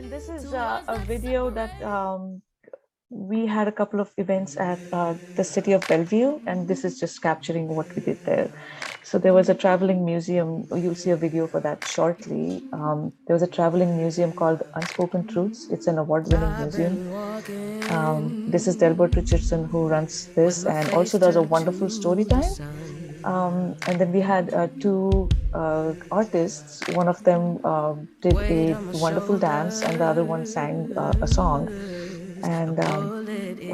And this is a video that we had a couple of events at the city of Bellevue, and this is just capturing what we did there. So there was a traveling museum. You'll see a video for that shortly. There was a traveling museum called Unspoken Truths. It's an award-winning museum. This is Delbert Richardson who runs this and also does a wonderful story time. And then we had two artists. One of them did a wonderful dance, and the other one sang a song. And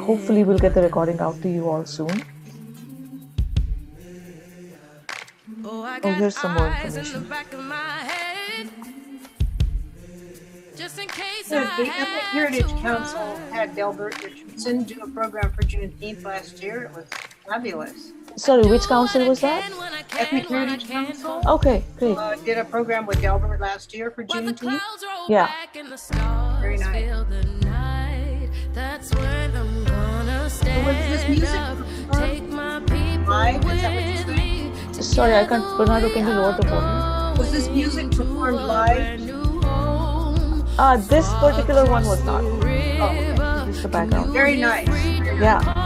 hopefully, we'll get the recording out to you all soon. Oh, here's some more information. The Ethnic Heritage Council had Delbert Richardson do a program for Juneteenth last year. It was fabulous. Sorry, which council was that? Ethnic Heritage Council Okay, great. did a program with Delbert last year for Juneteenth. Yeah. Very nice. So was this music live? Is that what you're saying? Sorry, I can't. Bernardo, can you lower the volume? Was this music performed live? This particular one was not. Oh, okay. Just the background. Very nice. Yeah.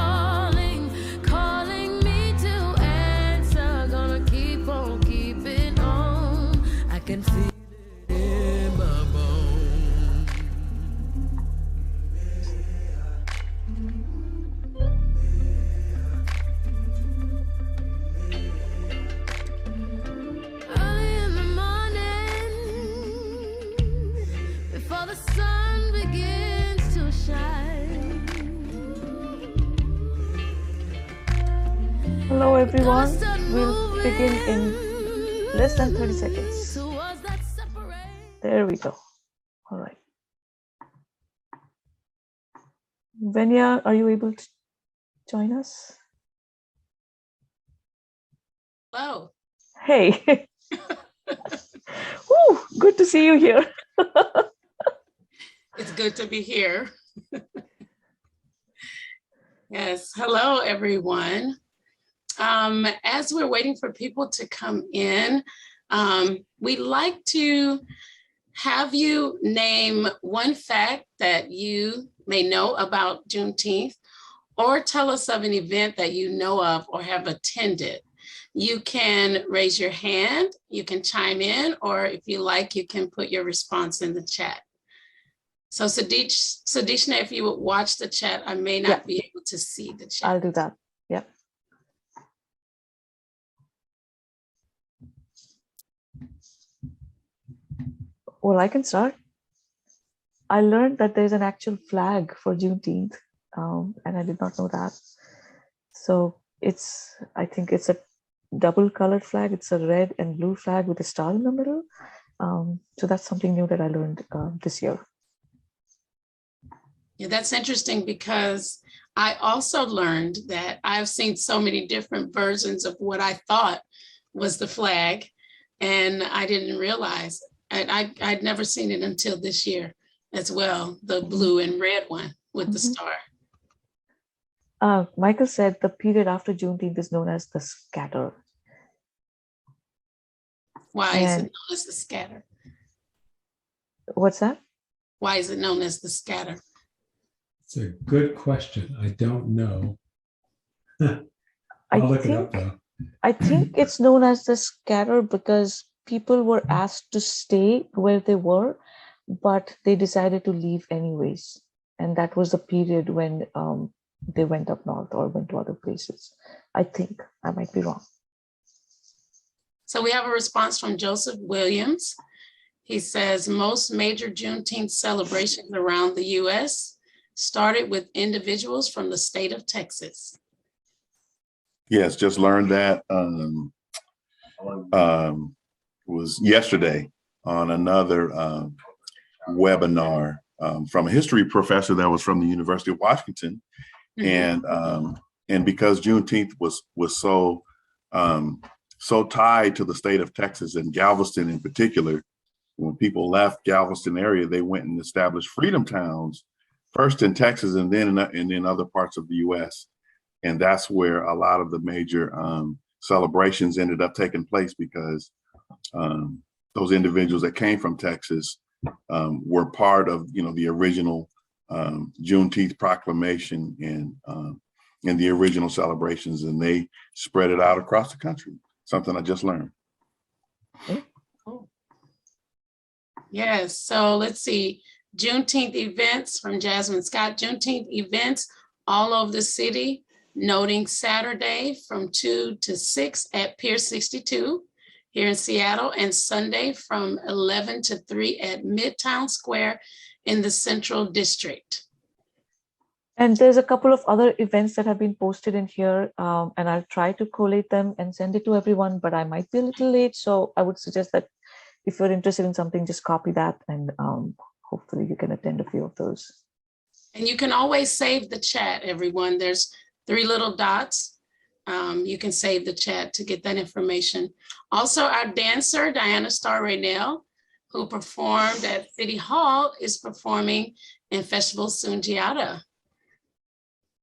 Hello everyone, we'll begin in less than 30 seconds. There we go. All right. Venya, are you able to join us? Hello. Hey. Woo, good to see you here. It's good to be here. Yes, hello everyone. As we're waiting for people to come in, we'd like to have you name one fact that you may know about Juneteenth, or tell us of an event that you know of or have attended. You can raise your hand, you can chime in, or if you like, you can put your response in the chat. So Sadishna, if you would watch the chat, I may not be able to see the chat. I'll do that. Yep. Well, I can start. I learned that there's an actual flag for Juneteenth, and I did not know that. So I think it's a double colored flag. It's a red and blue flag with a star in the middle. So that's something new that I learned this year. Yeah, that's interesting because I also learned that I've seen so many different versions of what I thought was the flag, and I didn't realize. I'd never seen it until this year as well, the blue and red one with the star. Michael said the period after Juneteenth is known as the scatter. Why is it known as the scatter? What's that? Why is it known as the scatter? It's a good question. I don't know. I'll look it up though. I think it's known as the scatter because people were asked to stay where they were, but they decided to leave anyways. And that was the period when they went up north or went to other places. I think. I might be wrong. So we have a response from Joseph Williams. He says, most major Juneteenth celebrations around the US started with individuals from the state of Texas. Yes, just learned that was yesterday on another webinar from a history professor that was from the University of Washington. Mm-hmm. And because Juneteenth was so tied to the state of Texas and Galveston in particular, when people left Galveston area, they went and established freedom towns, first in Texas and then in other parts of the US. And that's where a lot of the major celebrations ended up taking place because those individuals that came from Texas were part of, the original Juneteenth proclamation and the original celebrations, and they spread it out across the country. Something I just learned. Oh. Yes, so let's see. Juneteenth events from Jazmyn Scott. Juneteenth events all over the city, noting Saturday from 2 to 6 at Pier 62 here in Seattle, and Sunday from 11 to 3 at Midtown Square in the Central District. And there's a couple of other events that have been posted in here, and I'll try to collate them and send it to everyone, but I might be a little late. So I would suggest that if you're interested in something, just copy that, and hopefully you can attend a few of those. And you can always save the chat, everyone. There's 3 little dots. You can save the chat to get that information. Also, our dancer, Diana Starr Raynell, who performed at City Hall, is performing in Festival Sundiata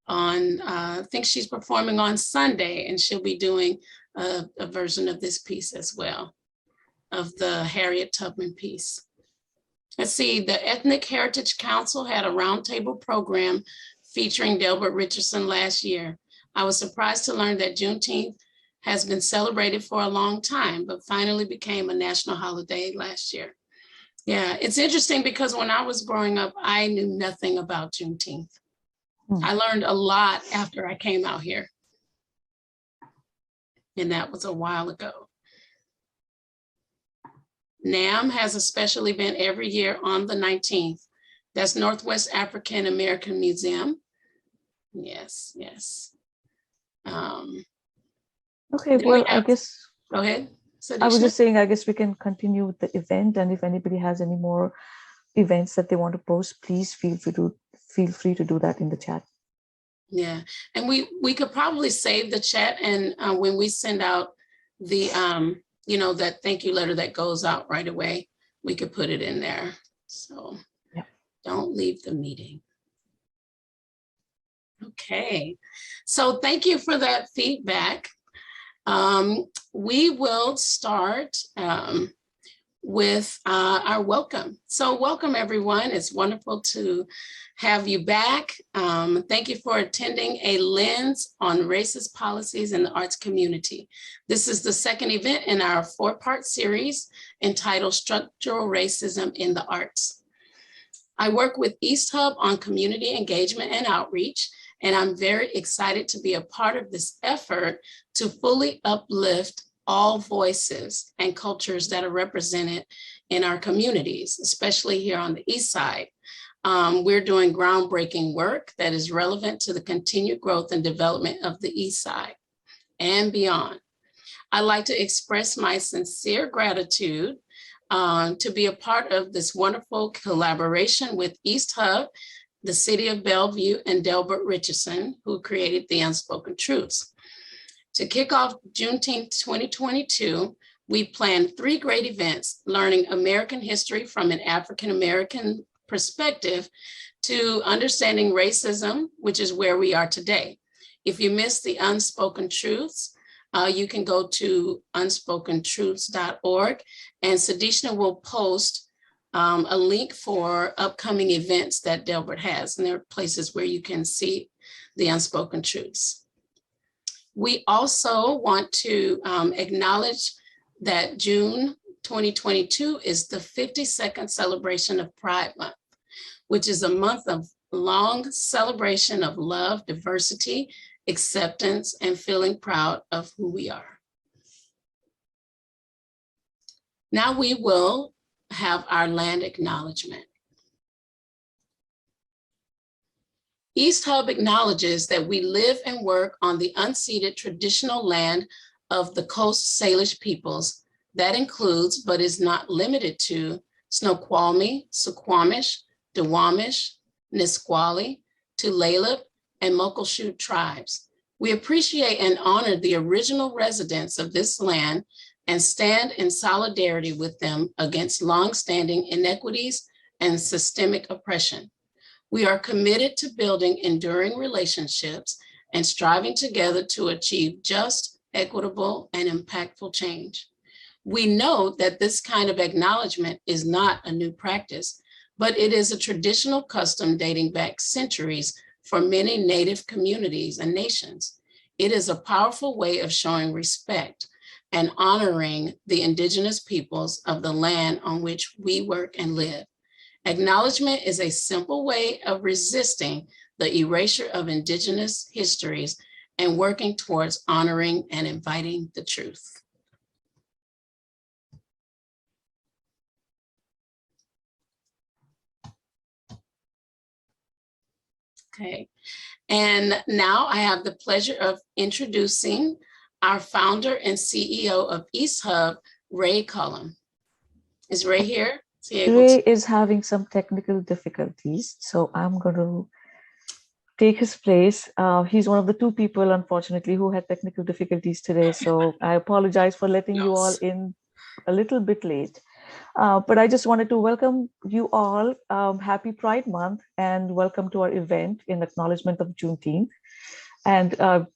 on, I think she's performing on Sunday, and she'll be doing a version of this piece as well, of the Harriet Tubman piece. Let's see, the Ethnic Heritage Council had a roundtable program featuring Delbert Richardson last year. I was surprised to learn that Juneteenth has been celebrated for a long time, but finally became a national holiday last year. Yeah, it's interesting because when I was growing up, I knew nothing about Juneteenth. I learned a lot after I came out here. And that was a while ago. NAM has a special event every year on the 19th. That's Northwest African American Museum. Yes, yes. Okay, well, I guess. Go ahead. I was just saying, I guess we can continue with the event, and if anybody has any more events that they want to post, please feel free to do that in the chat. Yeah, and we could probably save the chat, and when we send out the that thank you letter that goes out right away, we could put it in there. So yeah. Don't leave the meeting. Okay, so thank you for that feedback. We will start with our welcome. So welcome everyone. It's wonderful to have you back. Thank you for attending A Lens on Racist Policies in the Arts Community. This is the second event in our 4-part series entitled Structural Racism in the Arts. I work with East Hub on community engagement and outreach, and I'm very excited to be a part of this effort to fully uplift all voices and cultures that are represented in our communities, especially here on the East Side. We're doing groundbreaking work that is relevant to the continued growth and development of the East Side and beyond. I'd like to express my sincere gratitude to be a part of this wonderful collaboration with East Hub, the City of Bellevue, and Delbert Richardson, who created the Unspoken Truths. To kick off Juneteenth 2022, we planned 3 great events, learning American history from an African-American perspective to understanding racism, which is where we are today. If you missed the Unspoken Truths, you can go to unspokentruths.org, and Sadishna will post a link for upcoming events that Delbert has, and there are places where you can see the Unspoken Truths. We also want to acknowledge that June 2022 is the 52nd celebration of Pride Month, which is a month of long celebration of love, diversity, acceptance, and feeling proud of who we are. Now we will have our land acknowledgement. East Hub acknowledges that we live and work on the unceded traditional land of the Coast Salish peoples. That includes, but is not limited to, Snoqualmie, Suquamish, Duwamish, Nisqually, Tulalip, and Muckleshoot tribes. We appreciate and honor the original residents of this land and stand in solidarity with them against longstanding inequities and systemic oppression. We are committed to building enduring relationships and striving together to achieve just, equitable, and impactful change. We know that this kind of acknowledgement is not a new practice, but it is a traditional custom dating back centuries for many Native communities and nations. It is a powerful way of showing respect and honoring the indigenous peoples of the land on which we work and live. Acknowledgement is a simple way of resisting the erasure of indigenous histories and working towards honoring and inviting the truth. Okay, and now I have the pleasure of introducing our founder and CEO of East Hub, Ray Cullum. Is Ray here? Ray is having some technical difficulties, so I'm going to take his place. He's one of the two people, unfortunately, who had technical difficulties today, so I apologize for letting you all in a little bit late. But I just wanted to welcome you all. Happy Pride Month and welcome to our event in acknowledgement of Juneteenth. And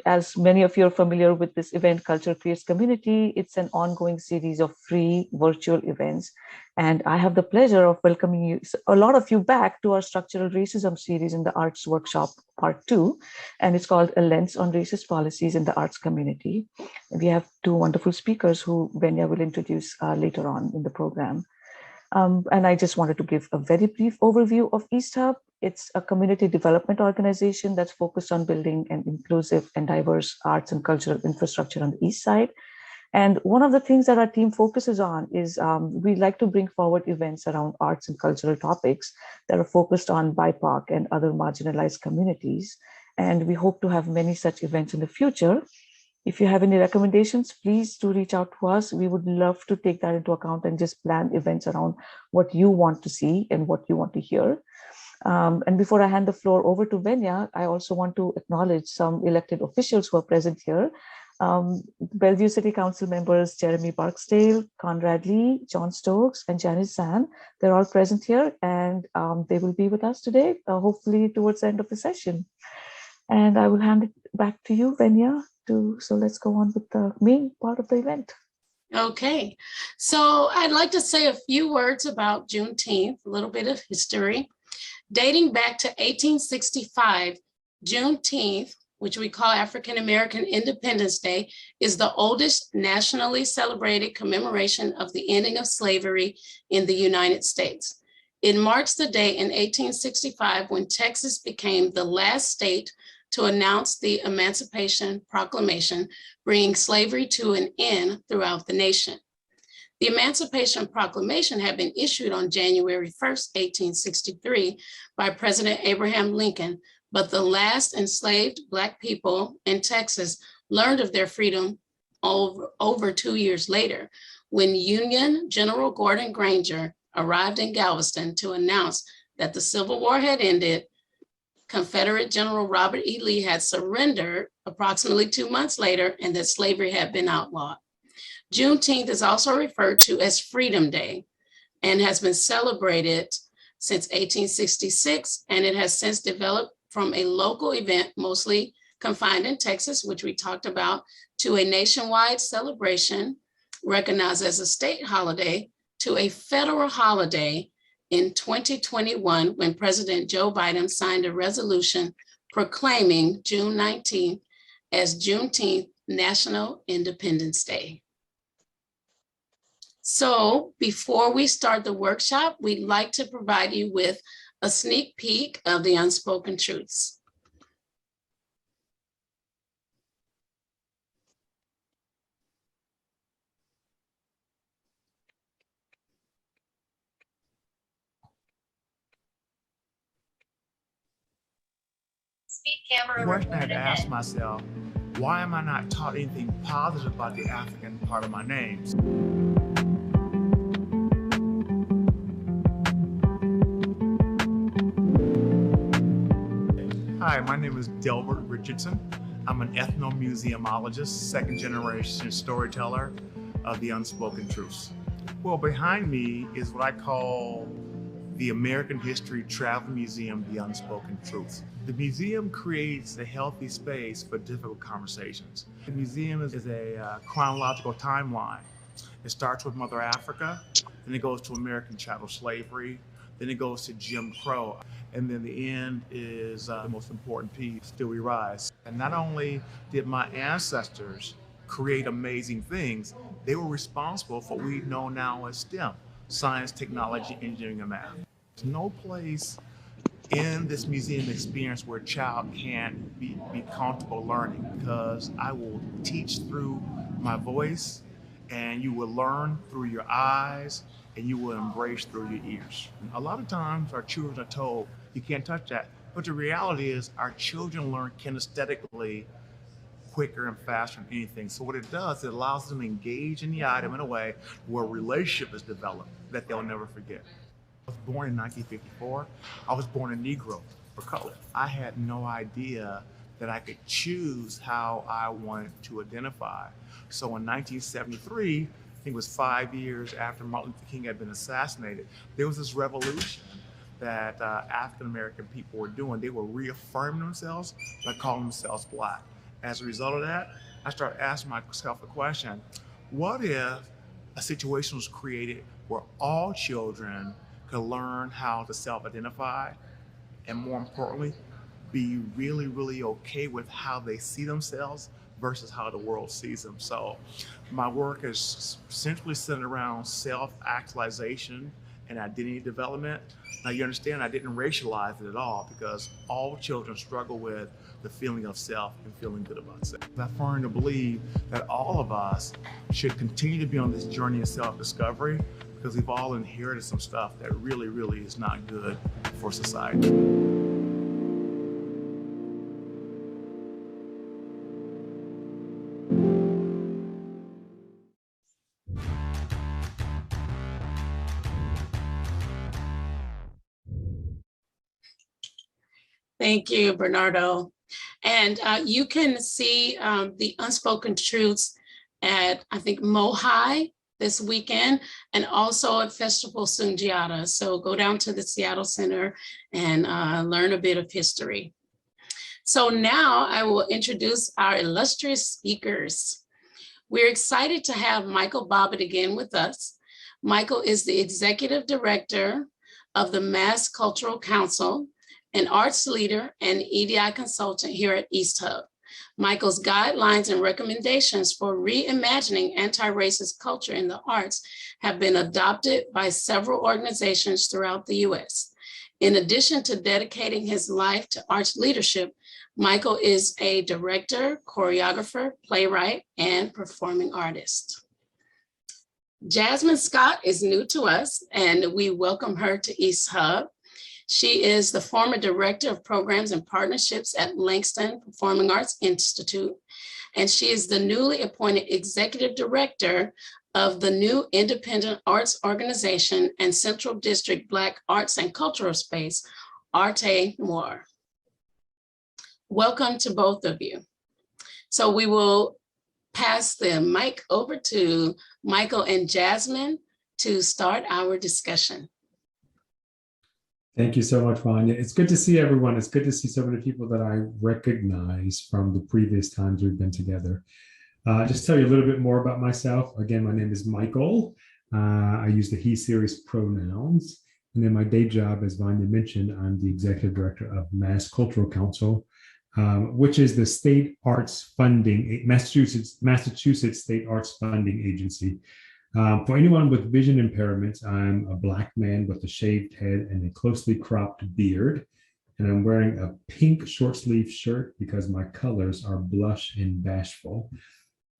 as many of you are familiar with this event, Culture Creates Community, it's an ongoing series of free virtual events. And I have the pleasure of welcoming you, a lot of you, back to our Structural Racism series in the Arts Workshop Part 2. And it's called A Lens on Racist Policies in the Arts Community. And we have two wonderful speakers who Venya will introduce later on in the program. And I just wanted to give a very brief overview of East Hub. It's a community development organization that's focused on building an inclusive and diverse arts and cultural infrastructure on the East Side. And one of the things that our team focuses on is we like to bring forward events around arts and cultural topics that are focused on BIPOC and other marginalized communities. And we hope to have many such events in the future. If you have any recommendations, please do reach out to us. We would love to take that into account and just plan events around what you want to see and what you want to hear. And before I hand the floor over to Venya, I also want to acknowledge some elected officials who are present here. Bellevue City Council members Jeremy Barksdale, Conrad Lee, John Stokes, and Janice Zan. They're all present here, and they will be with us today, hopefully towards the end of the session. And I will hand it back to you, Venya. So let's go on with the main part of the event. Okay, so I'd like to say a few words about Juneteenth, a little bit of history. Dating back to 1865, Juneteenth, which we call African American Independence Day, is the oldest nationally celebrated commemoration of the ending of slavery in the United States. It marks the day in 1865 when Texas became the last state to announce the Emancipation Proclamation, bringing slavery to an end throughout the nation. The Emancipation Proclamation had been issued on January 1st, 1863 by President Abraham Lincoln, but the last enslaved Black people in Texas learned of their freedom over 2 years later, when Union General Gordon Granger arrived in Galveston to announce that the Civil War had ended. Confederate General Robert E. Lee had surrendered approximately 2 months later, and that slavery had been outlawed. Juneteenth is also referred to as Freedom Day and has been celebrated since 1866, and it has since developed from a local event, mostly confined in Texas, which we talked about, to a nationwide celebration recognized as a state holiday, to a federal holiday in 2021, when President Joe Biden signed a resolution proclaiming June 19th as Juneteenth National Independence Day. So before we start the workshop, we'd like to provide you with a sneak peek of the unspoken truths. The question I had to ask myself, why am I not taught anything positive about the African part of my name? Hi, my name is Delbert Richardson. I'm an ethnomuseumologist, second generation storyteller of the unspoken truths. Well, behind me is what I call the American History Travel Museum, The Unspoken Truths. The museum creates a healthy space for difficult conversations. The museum is a chronological timeline It starts with Mother Africa, then it goes to American chattel slavery, then it goes to Jim Crow, and then the end is the most important piece, Still We Rise. And not only did my ancestors create amazing things, they were responsible for what we know now as STEM, science, technology, engineering, and math. There's no place in this museum experience where a child can't be comfortable learning, because I will teach through my voice, and you will learn through your eyes, and you will embrace through your ears. A lot of times our children are told, you can't touch that. But the reality is our children learn kinesthetically quicker and faster than anything. So what it does, it allows them to engage in the item in a way where a relationship is developed that they'll never forget. I was born in 1954. I was born a Negro for color. I had no idea that I could choose how I wanted to identify. So in 1973, I think it was 5 years after Martin Luther King had been assassinated, there was this revolution that African-American people were doing. They were reaffirming themselves by calling themselves Black. As a result of that, I started asking myself the question, what if a situation was created where all children could learn how to self-identify, and more importantly, be really, really okay with how they see themselves versus how the world sees them. So my work is essentially centered around self-actualization and identity development. Now you understand I didn't racialize it at all, because all children struggle with the feeling of self and feeling good about self. I firmly believe that all of us should continue to be on this journey of self-discovery, because we've all inherited some stuff that really, really is not good for society. Thank you, Bernardo. And you can see the Unspoken Truths at, I think, Mohai this weekend, and also at Festival Sundiata. So go down to the Seattle Center and learn a bit of history. So now I will introduce our illustrious speakers. We're excited to have Michael Bobbitt again with us. Michael is the Executive Director of the Mass Cultural Council, an arts leader and EDI consultant here at East Hub. Michael's guidelines and recommendations for reimagining anti-racist culture in the arts have been adopted by several organizations throughout the US. In addition to dedicating his life to arts leadership, Michael is a director, choreographer, playwright, and performing artist. Jazmyn Scott is new to us, and we welcome her to East Hub. She is the former Director of Programs and Partnerships at Langston Performing Arts Institute, and she is the newly appointed Executive Director of the new independent arts organization and Central District Black Arts and Cultural Space, Arte Noir. Welcome to both of you. So we will pass the mic over to Michael and Jazmyn to start our discussion. Thank you so much, Vanya. It's good to see everyone. It's good to see so many people that I recognize from the previous times we've been together. Just tell you a little bit more about myself. Again, my name is Michael. I use the he series pronouns. And then my day job, as Vanya mentioned, I'm the Executive Director of Mass Cultural Council, which is the state arts funding, Massachusetts State Arts Funding Agency. For anyone with vision impairments, I'm a Black man with a shaved head and a closely cropped beard. And I'm wearing a pink short sleeve shirt because my colors are blush and bashful.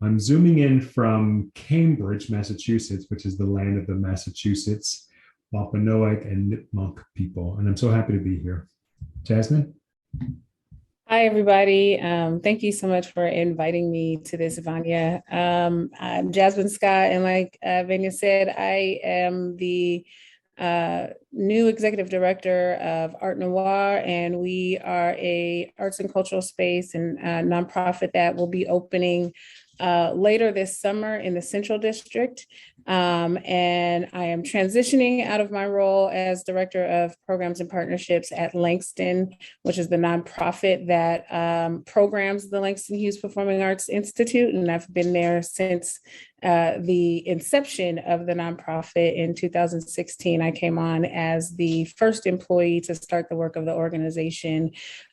I'm zooming in from Cambridge, Massachusetts, which is the land of the Massachusetts, Wampanoag and Nipmuc people. And I'm so happy to be here. Jazmyn? Hi, everybody. Thank you so much for inviting me to this, Vanya. I'm Jazmyn Scott, and like Vanya said, I am the new Executive Director of Art Noir, and we are a arts and cultural space and nonprofit that will be opening later this summer in the Central District. And I am transitioning out of my role as Director of Programs and Partnerships at Langston, which is the nonprofit that programs the Langston Hughes Performing Arts Institute. And I've been there since the inception of the nonprofit in 2016. I came on as the first employee to start the work of the organization.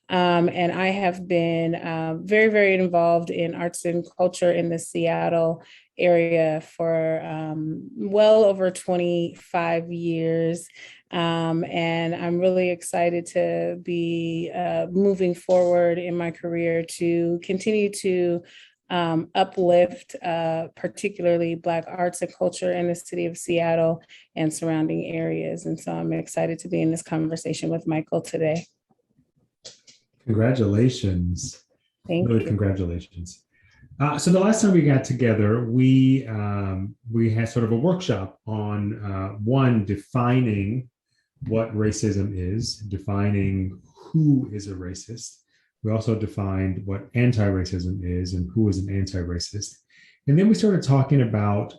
And I have been very, very involved in arts and culture in the Seattle area for well over 25 years. And I'm really excited to be moving forward in my career to continue to uplift particularly Black arts and culture in the city of Seattle and surrounding areas. And so I'm excited to be in this conversation with Michael today. Congratulations. Thank Really, you. congratulations. So the last time we got together, we had sort of a workshop on one, defining what racism is, defining who is a racist. We also defined what anti-racism is and who is an anti-racist. And then we started talking about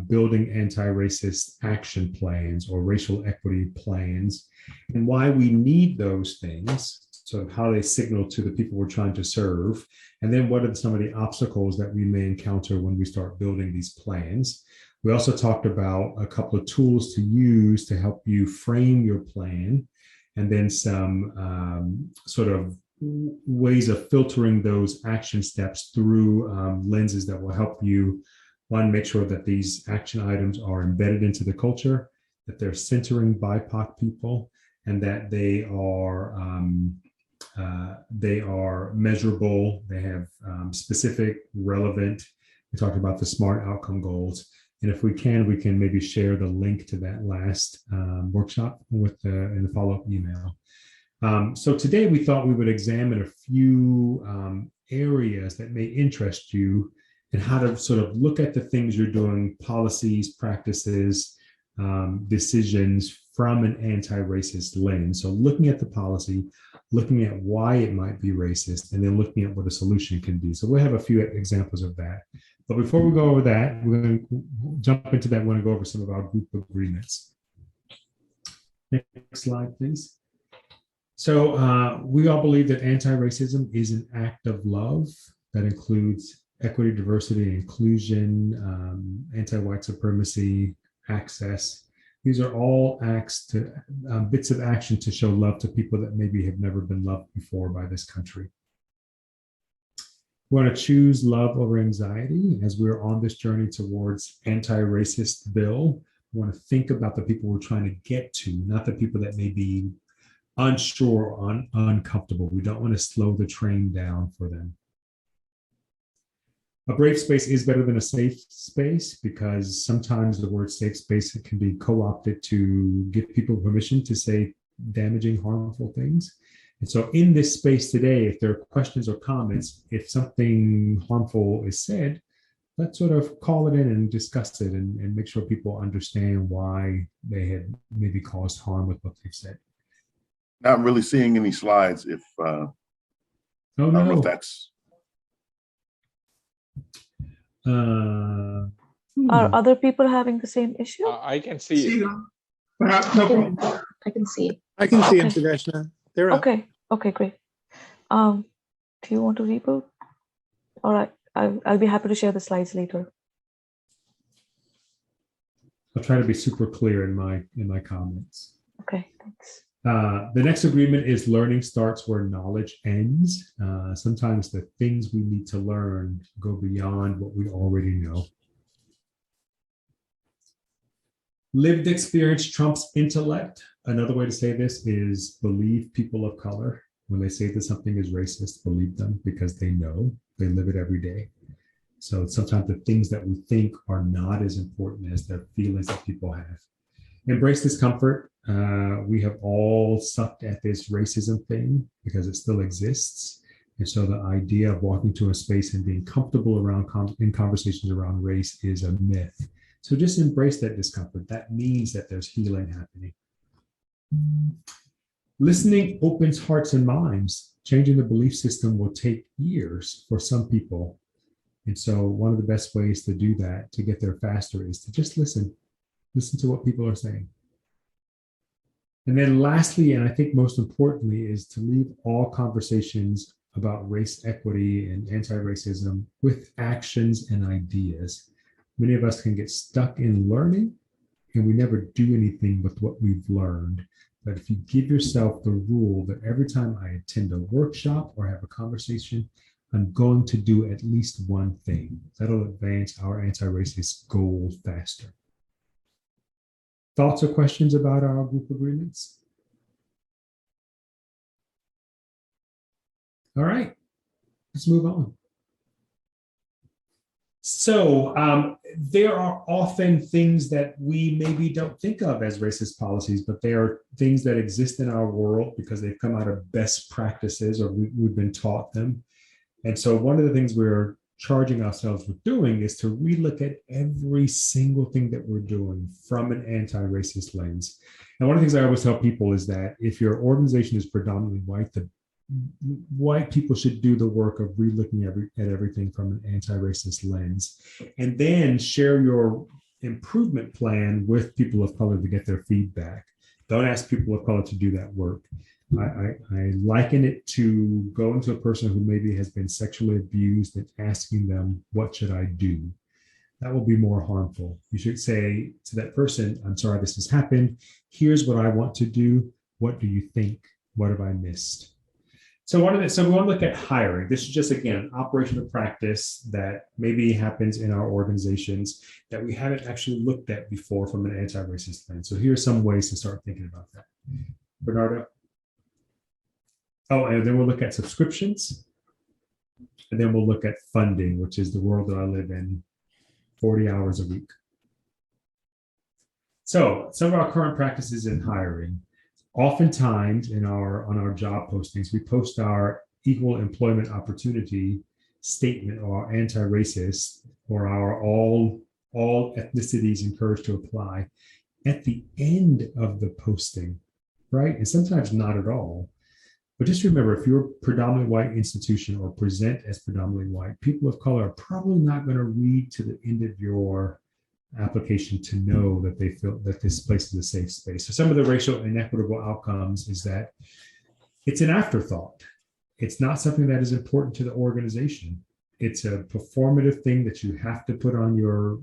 building anti-racist action plans or racial equity plans and why we need those things, sort of how they signal to the people we're trying to serve. And then what are some of the obstacles that we may encounter when we start building these plans. We also talked about a couple of tools to use to help you frame your plan, and then some sort of ways of filtering those action steps through lenses that will help you, one, make sure that these action items are embedded into the culture, that they're centering BIPOC people, and that they are measurable, they have specific, relevant. We talked about the SMART outcome goals. And if we can maybe share the link to that last workshop in the follow-up email. So today we thought we would examine a few areas that may interest you and how to sort of look at the things you're doing, policies, practices, decisions from an anti-racist lens. So looking at the policy, looking at why it might be racist, and then looking at what a solution can be. So we'll have a few examples of that. But before we go over that, we're going to jump into that. We're going to go over some of our group agreements. Next slide, please. So we all believe that anti-racism is an act of love that includes equity, diversity, inclusion, anti-white supremacy, access. These are all acts to bits of action to show love to people that maybe have never been loved before by this country. We want to choose love over anxiety as we're on this journey towards anti-racist bill. We want to think about the people we're trying to get to, not the people that may be unsure or uncomfortable. We don't want to slow the train down for them. A brave space is better than a safe space because sometimes the word safe space can be co-opted to give people permission to say damaging, harmful things. And so in this space today, if there are questions or comments, if something harmful is said, let's sort of call it in and discuss it and make sure people understand why they had maybe caused harm with what they've said. Not really seeing any slides. If I don't know if that's. Are other people having the same issue? I can see it. No problem. I can see. I can see Okay. International. They're up. Okay, great. Do you want to reboot? All right, I'll be happy to share the slides later. I'll try to be super clear in my comments. Okay, thanks. The next agreement is learning starts where knowledge ends. Sometimes the things we need to learn go beyond what we already know. Lived experience trumps intellect. Another way to say this is believe people of color. When they say that something is racist, believe them because they know, they live it every day. So sometimes the things that we think are not as important as the feelings that people have. Embrace discomfort. We have all sucked at this racism thing because it still exists. And so the idea of walking to a space and being comfortable around in conversations around race is a myth. So just embrace that discomfort. That means that there's healing happening. Listening opens hearts and minds. Changing the belief system will take years for some people. And so one of the best ways to do that, to get there faster, is to just listen to what people are saying. And then lastly, and I think most importantly, is to leave all conversations about race equity and anti-racism with actions and ideas. Many of us can get stuck in learning and we never do anything with what we've learned. But if you give yourself the rule that every time I attend a workshop or have a conversation, I'm going to do at least one thing, that'll advance our anti-racist goals faster. Thoughts or questions about our group agreements? All right, let's move on. So there are often things that we maybe don't think of as racist policies, but they are things that exist in our world because they've come out of best practices or we've been taught them. And so one of the things we're charging ourselves with doing is to relook at every single thing that we're doing from an anti-racist lens. And one of the things I always tell people is that if your organization is predominantly white, the white people should do the work of relooking at everything from an anti-racist lens, and then share your improvement plan with people of color to get their feedback. Don't ask people of color to do that work. I liken it to going to a person who maybe has been sexually abused and asking them, what should I do? That will be more harmful. You should say to that person, I'm sorry this has happened. Here's what I want to do. What do you think? What have I missed? So we want to look at hiring. This is just, again, an operational practice that maybe happens in our organizations that we haven't actually looked at before from an anti-racist lens. So here are some ways to start thinking about that. Bernardo? Oh, and then we'll look at subscriptions. And then we'll look at funding, which is the world that I live in, 40 hours a week. So some of our current practices in hiring. Oftentimes on our job postings, we post our equal employment opportunity statement or anti-racist or our all ethnicities encouraged to apply at the end of the posting, right? And sometimes not at all. But just remember, if you're a predominantly white institution or present as predominantly white, people of color are probably not going to read to the end of your application to know that they feel that this place is a safe space. So some of the racial inequitable outcomes is that it's an afterthought. It's not something that is important to the organization. It's a performative thing that you have to put on your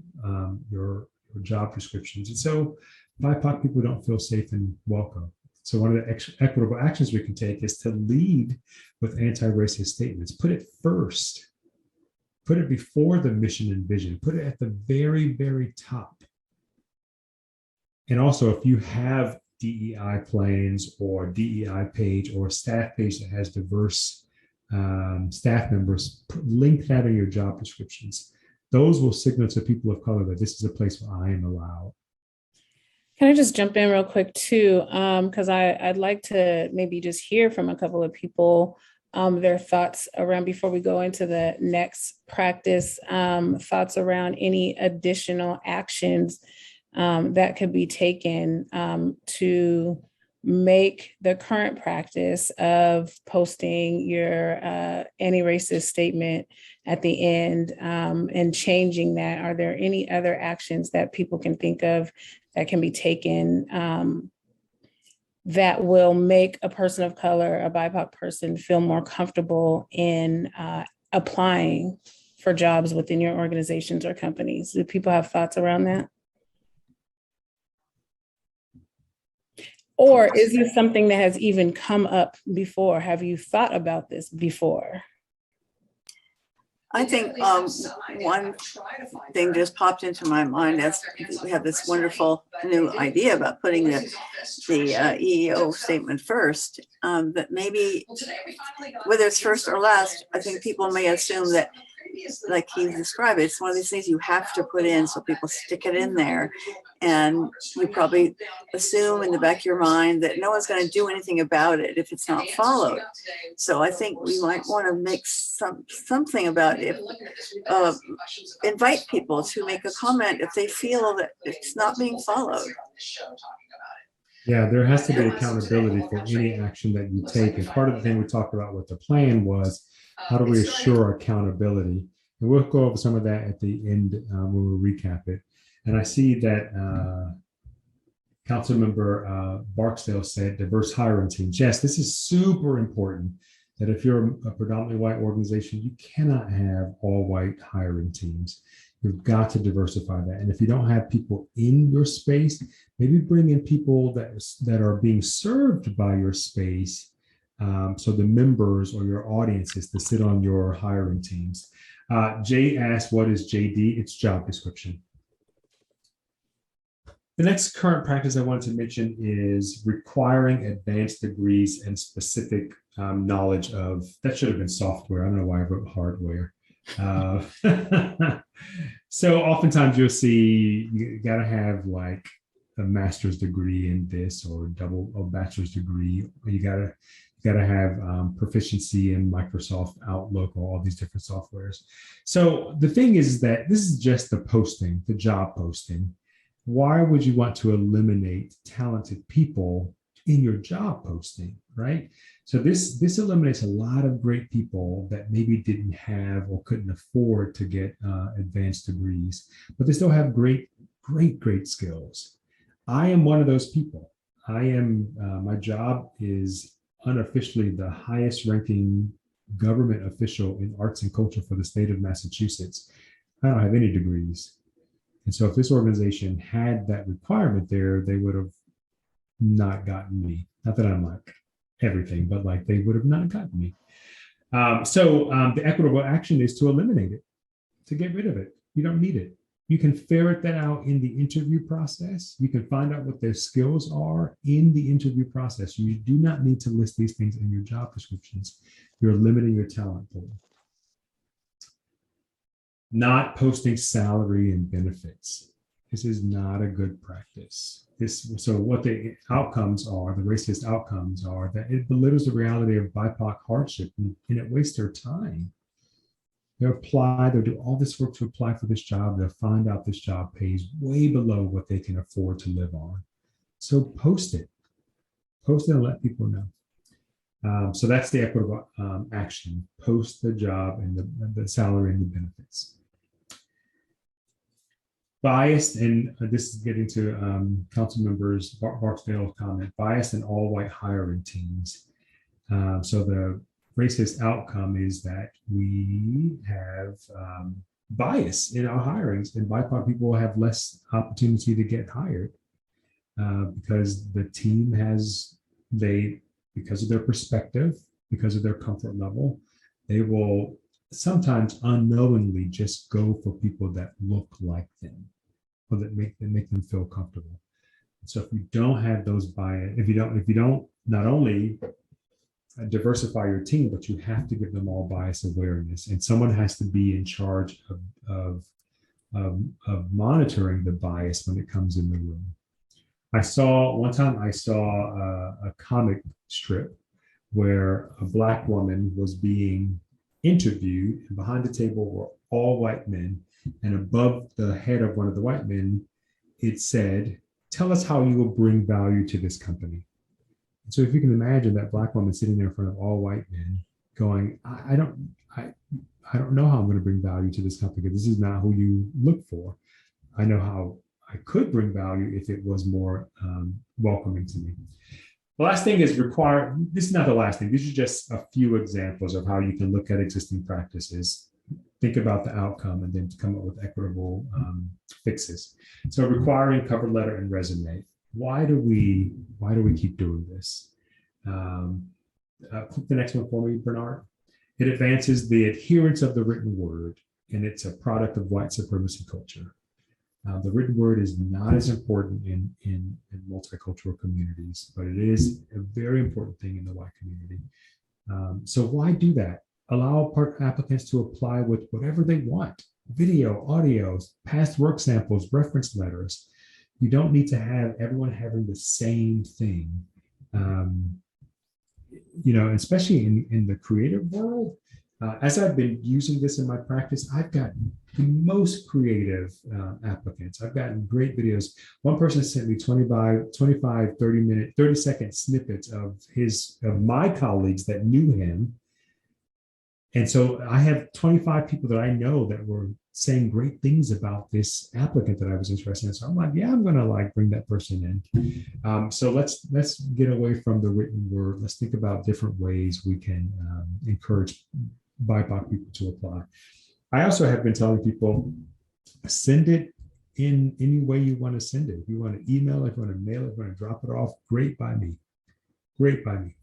job descriptions. And so BIPOC people don't feel safe and welcome. So one of the equitable actions we can take is to lead with anti-racist statements. Put it first. Put it before the mission and vision. Put it at the very, very top. And also, if you have DEI plans or DEI page or a staff page that has diverse staff members, link that in your job descriptions. Those will signal to people of color that this is a place where I am allowed. Can I just jump in real quick too? Because I'd like to maybe just hear from a couple of people their thoughts around, before we go into the next practice, thoughts around any additional actions that could be taken to make the current practice of posting your anti-racist statement at the end and changing that. Are there any other actions that people can think of that can be taken that will make a person of color, a BIPOC person, feel more comfortable in applying for jobs within your organizations or companies? Do people have thoughts around that? Or is this something that has even come up before? Have you thought about this before? I think one thing just popped into my mind as we have this wonderful new idea about putting the EEO statement first, that maybe whether it's first or last, I think people may assume that, like he described it, it's one of these things you have to put in, so people stick it in there. And you probably assume in the back of your mind that no one's going to do anything about it if it's not followed. So I think we might want to make something about it. Invite people to make a comment if they feel that it's not being followed. Yeah, there has to be accountability for any action that you take. And part of the thing we talked about with the plan was, how do we assure accountability? And we'll go over some of that at the end when we recap it. And I see that Councilmember Barksdale said diverse hiring teams. Yes, this is super important, that if you're a predominantly white organization, you cannot have all white hiring teams. You've got to diversify that. And if you don't have people in your space, maybe bring in people that are being served by your space. So the members or your audiences to sit on your hiring teams. Jay asked, what is JD? It's job description. The next current practice I wanted to mention is requiring advanced degrees and specific knowledge of, that should have been software. I don't know why I wrote hardware. So oftentimes you'll see you got to have like a master's degree in this or a bachelor's degree. You got to have proficiency in Microsoft Outlook or all these different softwares. So the thing is that this is just the posting, the job posting. Why would you want to eliminate talented people in your job posting, right? So this eliminates a lot of great people that maybe didn't have or couldn't afford to get advanced degrees, but they still have great skills. I am one of those people. My job is unofficially the highest ranking government official in arts and culture for the state of Massachusetts. I don't have any degrees. And so if this organization had that requirement there, they would have not gotten me. Not that I'm like everything, but like they would have not gotten me. So the equitable action is to eliminate it, to get rid of it. You don't need it. You can ferret that out in the interview process. You can find out what their skills are in the interview process. You do not need to list these things in your job descriptions. You're limiting your talent pool. Not posting salary and benefits. This is not a good practice. So what the outcomes are, the racist outcomes are that it belittles the reality of BIPOC hardship and it wastes their time. They'll do all this work to apply for this job. They'll find out this job pays way below what they can afford to live on. So post it and let people know. So that's the equitable action. Post the job and the salary and the benefits. Biased, and this is getting to council members Barksdale's comment, biased in all white hiring teams. So the racist outcome is that we have bias in our hirings, and BIPOC people have less opportunity to get hired because the team because of their perspective, because of their comfort level, they will sometimes unknowingly just go for people that look like them or that make them feel comfortable. So if you don't have those bias, if you don't not only diversify your team, but you have to give them all bias awareness, and someone has to be in charge of monitoring the bias when it comes in the room. One time I saw a comic strip where a Black woman was being interviewed, and behind the table were all white men, and above the head of one of the white men, it said, "Tell us how you will bring value to this company." So if you can imagine that Black woman sitting there in front of all white men going, I don't know how I'm going to bring value to this company, because this is not who you look for. I know how I could bring value if it was more welcoming to me. The last thing is this is not the last thing. These are just a few examples of how you can look at existing practices, think about the outcome, and then come up with equitable fixes. So requiring cover letter and resume. Why do we keep doing this? Click the next one for me, Bernard. It advances the adherence of the written word, and it's a product of white supremacy culture. The written word is not as important in multicultural communities, but it is a very important thing in the white community. So why do that? Allow applicants to apply with whatever they want: video, audio, past work samples, reference letters. You don't need to have everyone having the same thing. Especially in the creative world, as I've been using this in my practice, I've gotten the most creative applicants. I've gotten great videos. One person sent me 25, 30-second snippets of my colleagues that knew him. And so I have 25 people that I know that were saying great things about this applicant that I was interested in. So I'm like, yeah, I'm going to like bring that person in. So let's get away from the written word. Let's think about different ways we can encourage BIPOC people to apply. I also have been telling people, send it in any way you want to send it. If you want to email, if you want to mail it, if you want to drop it off, great by me. Great by me.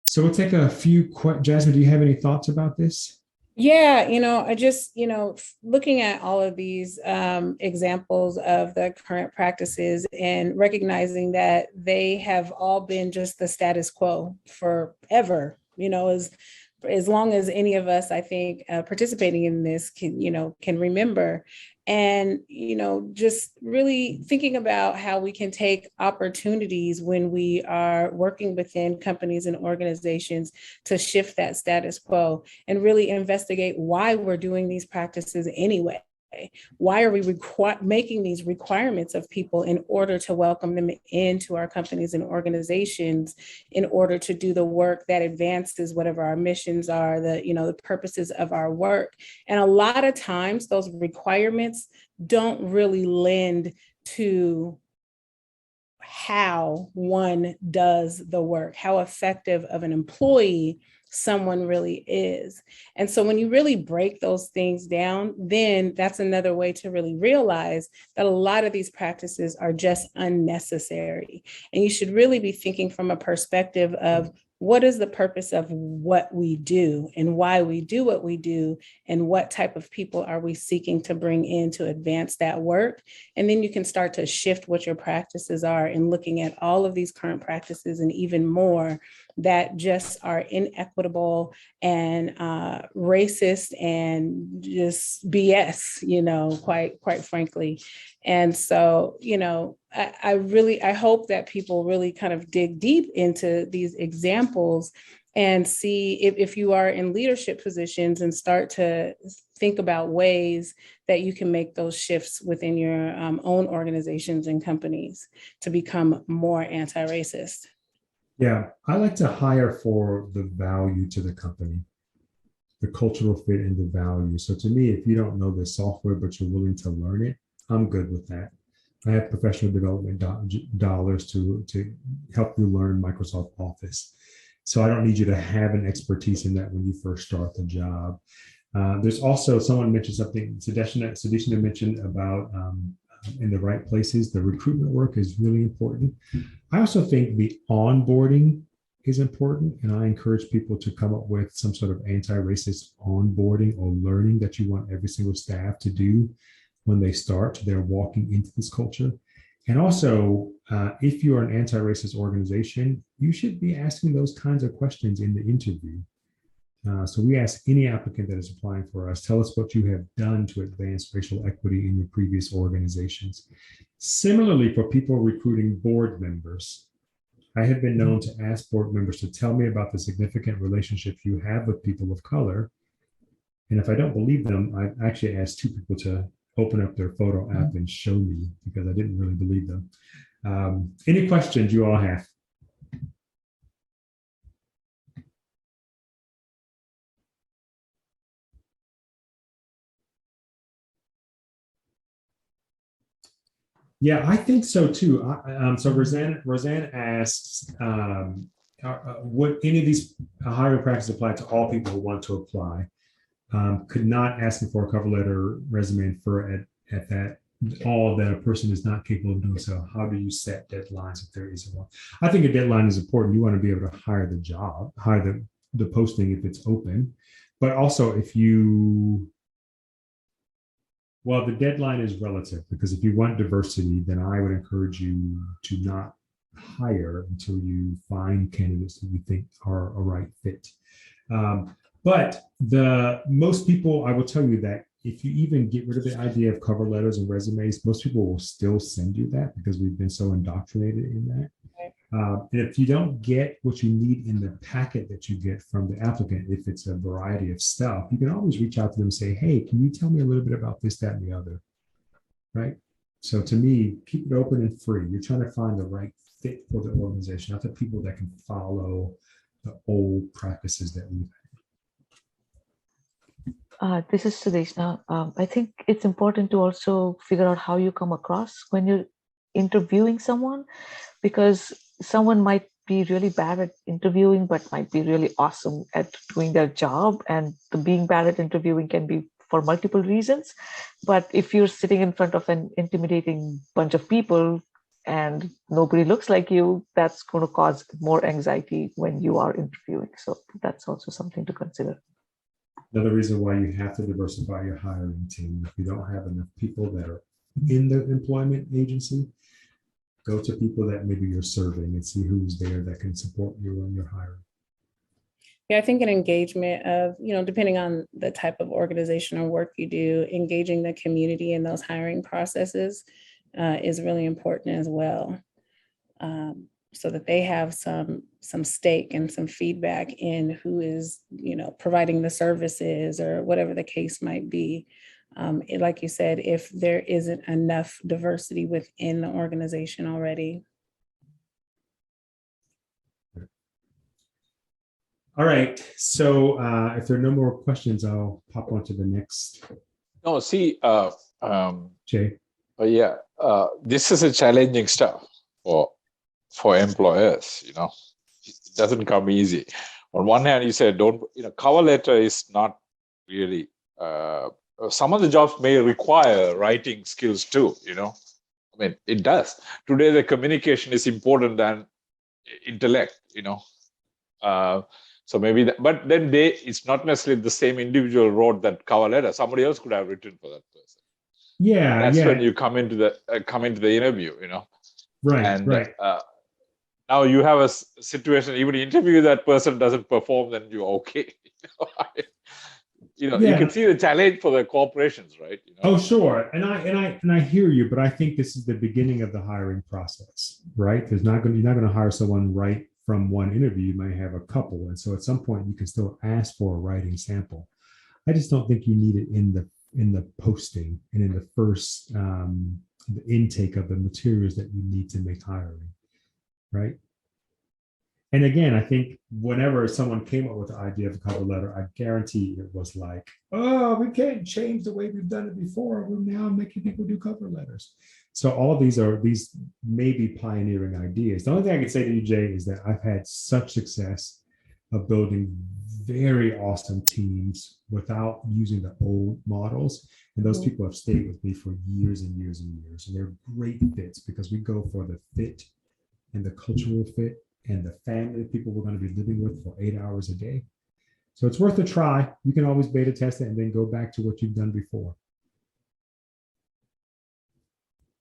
So we'll take a few questions. Jazmyn, do you have any thoughts about this? Yeah, I just, looking at all of these examples of the current practices and recognizing that they have all been just the status quo forever, as long as any of us, I think, participating in this can remember. And, just really thinking about how we can take opportunities when we are working within companies and organizations to shift that status quo and really investigate why we're doing these practices anyway. Why are we making these requirements of people in order to welcome them into our companies and organizations in order to do the work that advances whatever our missions are, the purposes of our work? And a lot of times those requirements don't really lend to how one does the work, how effective of an employee someone really is. And so when you really break those things down, then that's another way to really realize that a lot of these practices are just unnecessary. And you should really be thinking from a perspective of what is the purpose of what we do and why we do what we do, and what type of people are we seeking to bring in to advance that work. And then you can start to shift what your practices are and looking at all of these current practices and even more that just are inequitable and racist and just BS, quite frankly. And so, I hope that people really kind of dig deep into these examples and see if you are in leadership positions and start to think about ways that you can make those shifts within your own organizations and companies to become more anti-racist. Yeah, I like to hire for the value to the company, the cultural fit and the value. So to me, if you don't know the software, but you're willing to learn it, I'm good with that. I have professional development dollars to help you learn Microsoft Office. So I don't need you to have an expertise in that when you first start the job. There's also, someone mentioned something, Sadishna mentioned about in the right places. The recruitment work is really important. I also think the onboarding is important, and I encourage people to come up with some sort of anti-racist onboarding or learning that you want every single staff to do when they start, they're walking into this culture. And also, if you're an anti-racist organization, you should be asking those kinds of questions in the interview. So we ask any applicant that is applying for us, tell us what you have done to advance racial equity in your previous organizations. Similarly, for people recruiting board members, I have been known to ask board members to tell me about the significant relationships you have with people of color. And if I don't believe them, I actually asked 2 people to open up their photo app and show me, because I didn't really believe them. Any questions you all have? Yeah, I think so too. So Roseanne asks, would any of these hiring practices apply to all people who want to apply? Could not asking for a cover letter, resume, infer at that all that a person is not capable of doing so. How do you set deadlines if there isn't one? I think a deadline is important. You want to be able to hire the job, hire the posting if it's open, but also if you, well, the deadline is relative, because if you want diversity, then I would encourage you to not hire until you find candidates that you think are a right fit. But most people, I will tell you that if you even get rid of the idea of cover letters and resumes, most people will still send you that because we've been so indoctrinated in that. And if you don't get what you need in the packet that you get from the applicant, if it's a variety of stuff, you can always reach out to them and say, hey, can you tell me a little bit about this, that, and the other, right? So to me, keep it open and free. You're trying to find the right fit for the organization, not the people that can follow the old practices that we've had. This is Sudeshna. I think it's important to also figure out how you come across when you're interviewing someone, because someone might be really bad at interviewing, but might be really awesome at doing their job. And the being bad at interviewing can be for multiple reasons. But if you're sitting in front of an intimidating bunch of people and nobody looks like you, that's going to cause more anxiety when you are interviewing. So that's also something to consider. Another reason why you have to diversify your hiring team. If you don't have enough people that are in the employment agency, go to people that maybe you're serving and see who's there that can support you when you're hiring. Yeah, I think an engagement of, depending on the type of organization or work you do, engaging the community in those hiring processes is really important as well. So that they have some stake and some feedback in who is, providing the services or whatever the case might be. Like you said, if there isn't enough diversity within the organization already. All right. So if there are no more questions, I'll pop on to the next. No, see, Jay. yeah, this is a challenging stuff for employers. It doesn't come easy. On one hand, you said cover letter is not really. Some of the jobs may require writing skills too. It does. Today, the communication is important than intellect. So maybe but then it's not necessarily the same individual wrote that cover letter. Somebody else could have written for that person. Yeah, that's when you come into the interview. Right. And right. Now you have a situation. Even interview that person doesn't perform, then you're okay. You can see the challenge for the corporations, right? Oh, sure, and I hear you, but I think this is the beginning of the hiring process, right? You're not going to hire someone right from one interview. You might have a couple, and so at some point you can still ask for a writing sample. I just don't think you need it in the posting and in the first the intake of the materials that you need to make hiring, right? And again, I think whenever someone came up with the idea of a cover letter, I guarantee it was like, oh, we can't change the way we've done it before. We're now making people do cover letters. So all these may be pioneering ideas. The only thing I can say to you, Jay, is that I've had such success of building very awesome teams without using the old models. And those people have stayed with me for years and years and years. And they're great fits because we go for the fit and the cultural fit and the family of people we're going to be living with for 8 hours a day. So it's worth a try. You can always beta test it and then go back to what you've done before.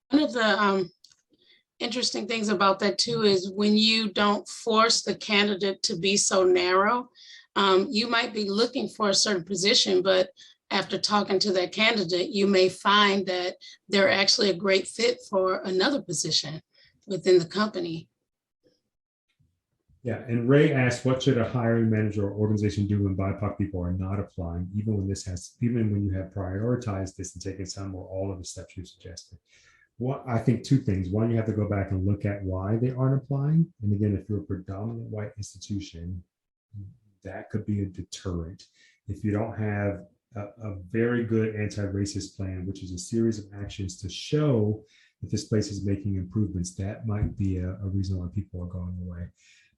One of the interesting things about that too is when you don't force the candidate to be so narrow, you might be looking for a certain position, but after talking to that candidate, you may find that they're actually a great fit for another position within the company. Yeah, and Ray asked, what should a hiring manager or organization do when BIPOC people are not applying, even when you have prioritized this and taken some or all of the steps you suggested? Well, I think two things. One, you have to go back and look at why they aren't applying. And again, if you're a predominant white institution, that could be a deterrent. If you don't have a very good anti-racist plan, which is a series of actions to show that this place is making improvements, that might be a reason why people are going away.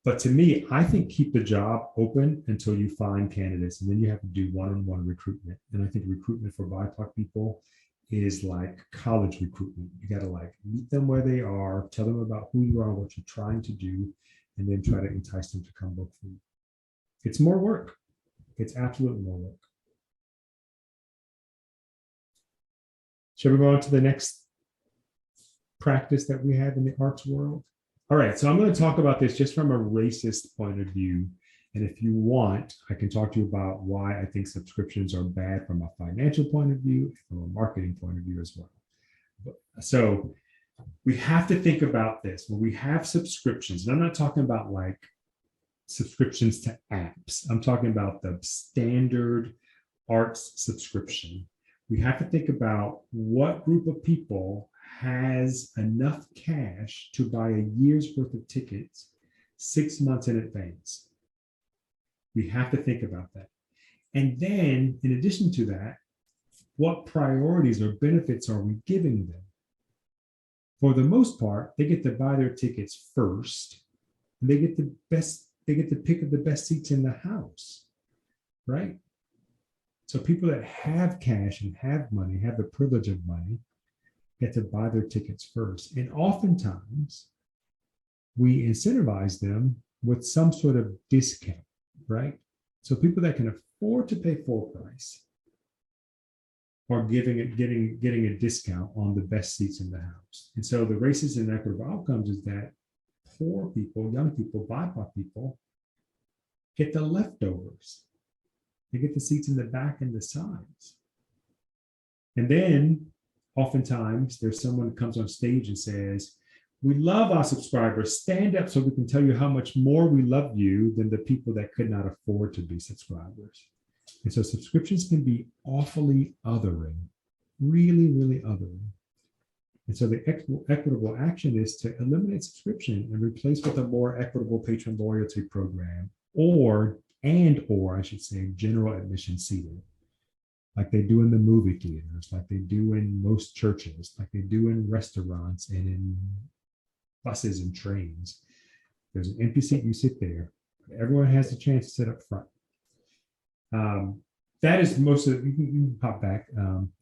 But to me, I think keep the job open until you find candidates, and then you have to do one-on-one recruitment. And I think recruitment for BIPOC people is like college recruitment. You got to meet them where they are, tell them about who you are, what you're trying to do, and then try to entice them to come work for you. It's more work. It's absolutely more work. Shall we go on to the next practice that we have in the arts world? All right, so I'm going to talk about this just from a racist point of view. And if you want, I can talk to you about why I think subscriptions are bad from a financial point of view, from a marketing point of view as well. So we have to think about this. When we have subscriptions, and I'm not talking about subscriptions to apps. I'm talking about the standard arts subscription. We have to think about what group of people has enough cash to buy a year's worth of tickets 6 months in advance. We have to think about that. And then in addition to that, what priorities or benefits are we giving them? For the most part, they get to buy their tickets first. And they get the pick of the best seats in the house, right? So people that have cash and have money, have the privilege of money, get to buy their tickets first. And oftentimes we incentivize them with some sort of discount, right? So people that can afford to pay full price are getting a discount on the best seats in the house. And so the racist and equitable outcomes is that poor people, young people, BIPOC people get the leftovers. They get the seats in the back and the sides. And then oftentimes there's someone that comes on stage and says, we love our subscribers. Stand up so we can tell you how much more we love you than the people that could not afford to be subscribers. And so subscriptions can be awfully othering, really, really othering. And so the equitable action is to eliminate subscription and replace with a more equitable patron loyalty program, or I should say, general admission seating, like they do in the movie theaters, like they do in most churches, like they do in restaurants and in buses and trains. There's an empty seat, you sit there. Everyone has the chance to sit up front. That is most of, you can pop back,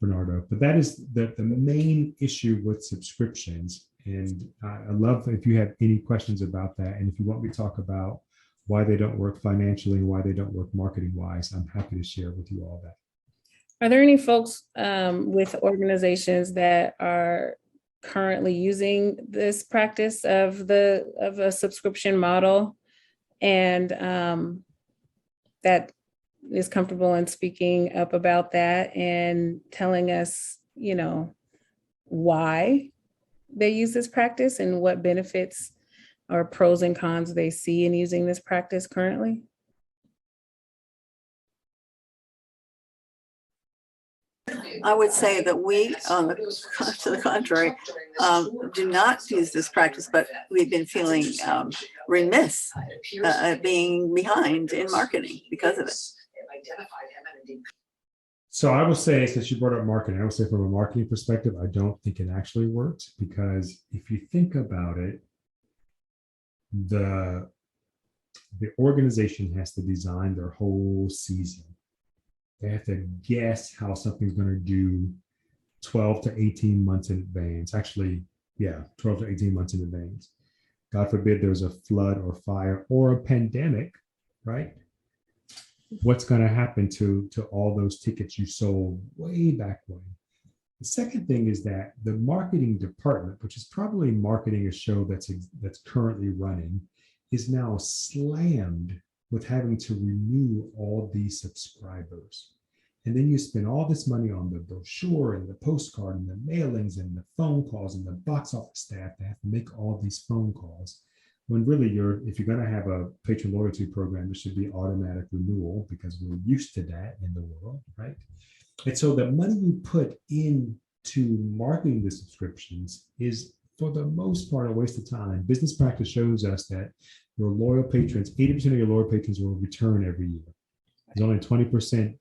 Bernardo, but that is the main issue with subscriptions. And I love if you have any questions about that. And if you want me to talk about why they don't work financially and why they don't work marketing wise, I'm happy to share with you all that. Are there any folks with organizations that are currently using this practice of a subscription model and that is comfortable in speaking up about that and telling us, why they use this practice and what benefits or pros and cons they see in using this practice currently? I would say that we, to the contrary, do not use this practice, but we've been feeling remiss being behind in marketing because of it. So I will say, since you brought up marketing, I would say from a marketing perspective, I don't think it actually works, because if you think about it, the organization has to design their whole season. They have to guess how something's going to do 12 to 18 months in advance. Actually, 12 to 18 months in advance. God forbid there's a flood or fire or a pandemic, right? What's going to happen to all those tickets you sold way back when? The second thing is that the marketing department, which is probably marketing a show that's currently running, is now slammed with having to renew all these subscribers. And then you spend all this money on the brochure and the postcard and the mailings and the phone calls and the box office staff that have to make all these phone calls. When really if you're going to have a patron loyalty program, it should be automatic renewal, because we're used to that in the world, right? And so the money you put into marketing the subscriptions is, for the most part, a waste of time. Business practice shows us that your loyal patrons, 80% of your loyal patrons will return every year. There's only 20%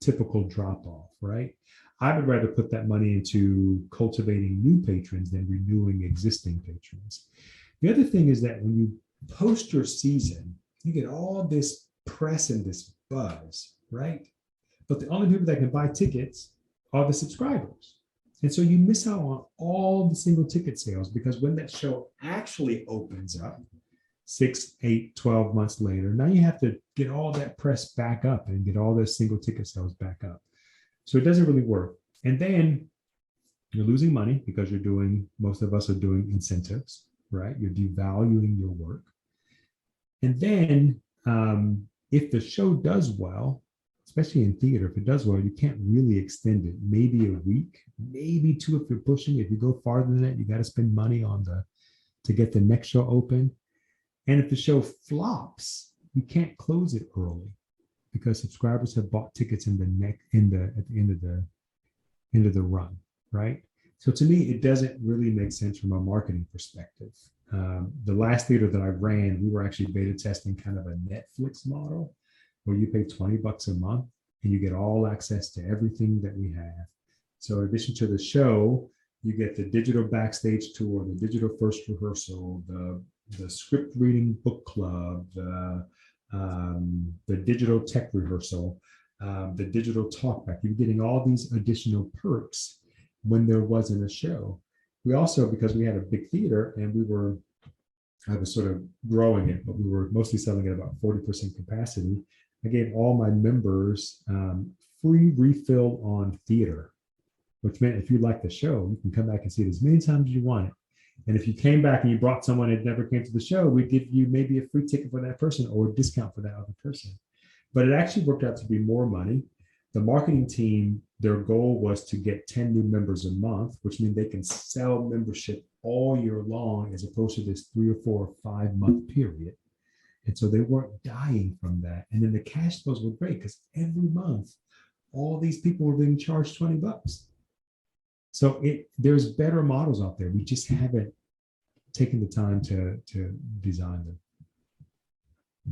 typical drop off, right? I would rather put that money into cultivating new patrons than renewing existing patrons. The other thing is that when you post your season, you get all this press and this buzz, right? But the only people that can buy tickets are the subscribers. And so you miss out on all the single ticket sales, because when that show actually opens up 6, 8, 12 months later, now you have to get all that press back up and get all those single ticket sales back up. So it doesn't really work. And then you're losing money because most of us are doing incentives, right? You're devaluing your work. And then if the show does well, especially in theater, if it does well, you can't really extend it. Maybe a week, maybe 2 if you're pushing. If you go farther than that, you got to spend money to get the next show open. And if the show flops, you can't close it early, because subscribers have bought tickets at the end of the run, right? So to me, it doesn't really make sense from a marketing perspective. The last theater that I ran, we were actually beta testing kind of a Netflix model, where you pay $20 a month and you get all access to everything that we have. So in addition to the show, you get the digital backstage tour, the digital first rehearsal, the script reading book club, the digital tech rehearsal, the digital talkback. You're getting all these additional perks when there wasn't a show. We also, because we had a big theater and I was sort of growing it, but we were mostly selling at about 40% capacity. I gave all my members free refill on theater, which meant if you like the show, you can come back and see it as many times as you want it. And if you came back and you brought someone that never came to the show, we'd give you maybe a free ticket for that person or a discount for that other person. But it actually worked out to be more money. The marketing team, their goal was to get 10 new members a month, which means they can sell membership all year long as opposed to this 3 or 4 or 5 month period. And so they weren't dying from that. And then the cash flows were great because every month, all these people were being charged $20. So there's better models out there. We just haven't taken the time to design them.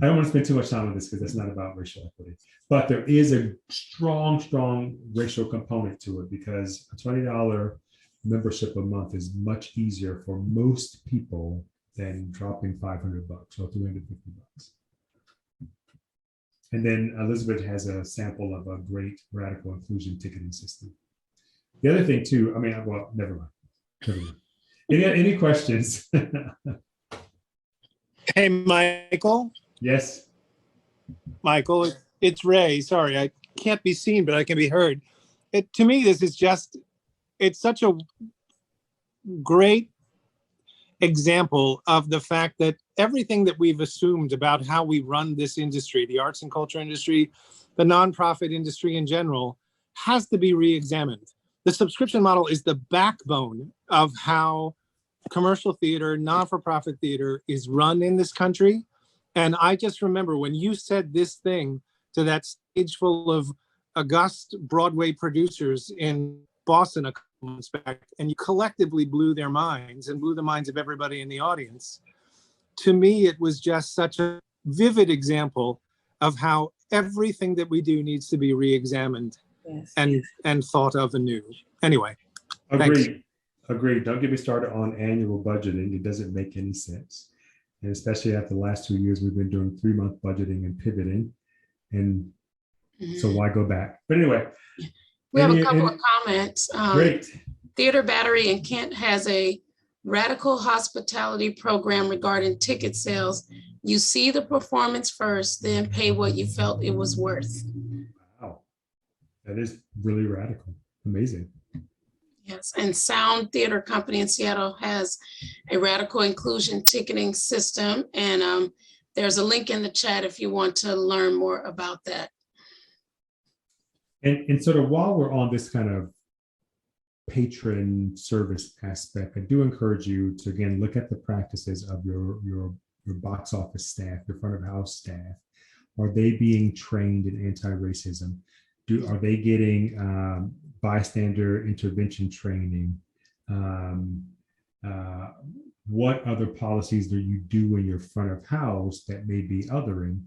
I don't want to spend too much time on this because that's not about racial equity, but there is a strong racial component to it because a $20 membership a month is much easier for most people than dropping $500 or $350. And then Elizabeth has a sample of a great radical inclusion ticketing system. The other thing too, I mean, well, never mind. Any questions? Hey, Michael. Yes. Michael, it's Ray. Sorry, I can't be seen, but I can be heard. To me, this is it's such a great example of the fact that everything that we've assumed about how we run this industry, the arts and culture industry, the nonprofit industry in general, has to be re-examined. The subscription model is the backbone of how commercial theater, non-for-profit theater is run in this country. And I just remember when you said this thing to that stage full of august Broadway producers in Boston a couple months back, and you collectively blew their minds and blew the minds of everybody in the audience. To me, it was just such a vivid example of how everything that we do needs to be re-examined and thought of anew. Anyway, Agreed. Don't get me started on annual budgeting. It doesn't make any sense. And especially after the last 2 years, we've been doing 3-month budgeting and pivoting. And so why go back? But anyway. We have a couple of comments. Great. Theater Battery in Kent has a radical hospitality program regarding ticket sales. You see the performance first, then pay what you felt it was worth. Wow. That is really radical. Amazing. Yes, and Sound Theater Company in Seattle has a radical inclusion ticketing system. And there's a link in the chat if you want to learn more about that. And sort of while we're on this kind of patron service aspect, I do encourage you to, again, look at the practices of your box office staff, your front of house staff. Are they being trained in anti-racism? Are they getting bystander intervention training? What other policies do you do in your front of house that may be othering?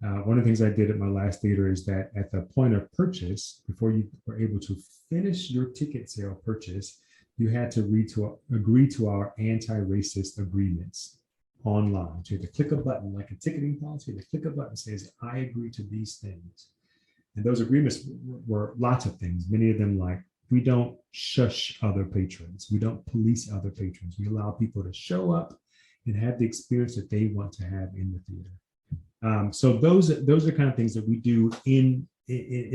One of the things I did at my last theater is that at the point of purchase, before you were able to finish your ticket sale purchase, you had to agree to our anti-racist agreements online. So you had to click a button, like a ticketing policy, you had to click a button that says, I agree to these things. And those agreements were lots of things, many of them like, we don't shush other patrons. We don't police other patrons. We allow people to show up and have the experience that they want to have in the theater. So those are kind of things that we do in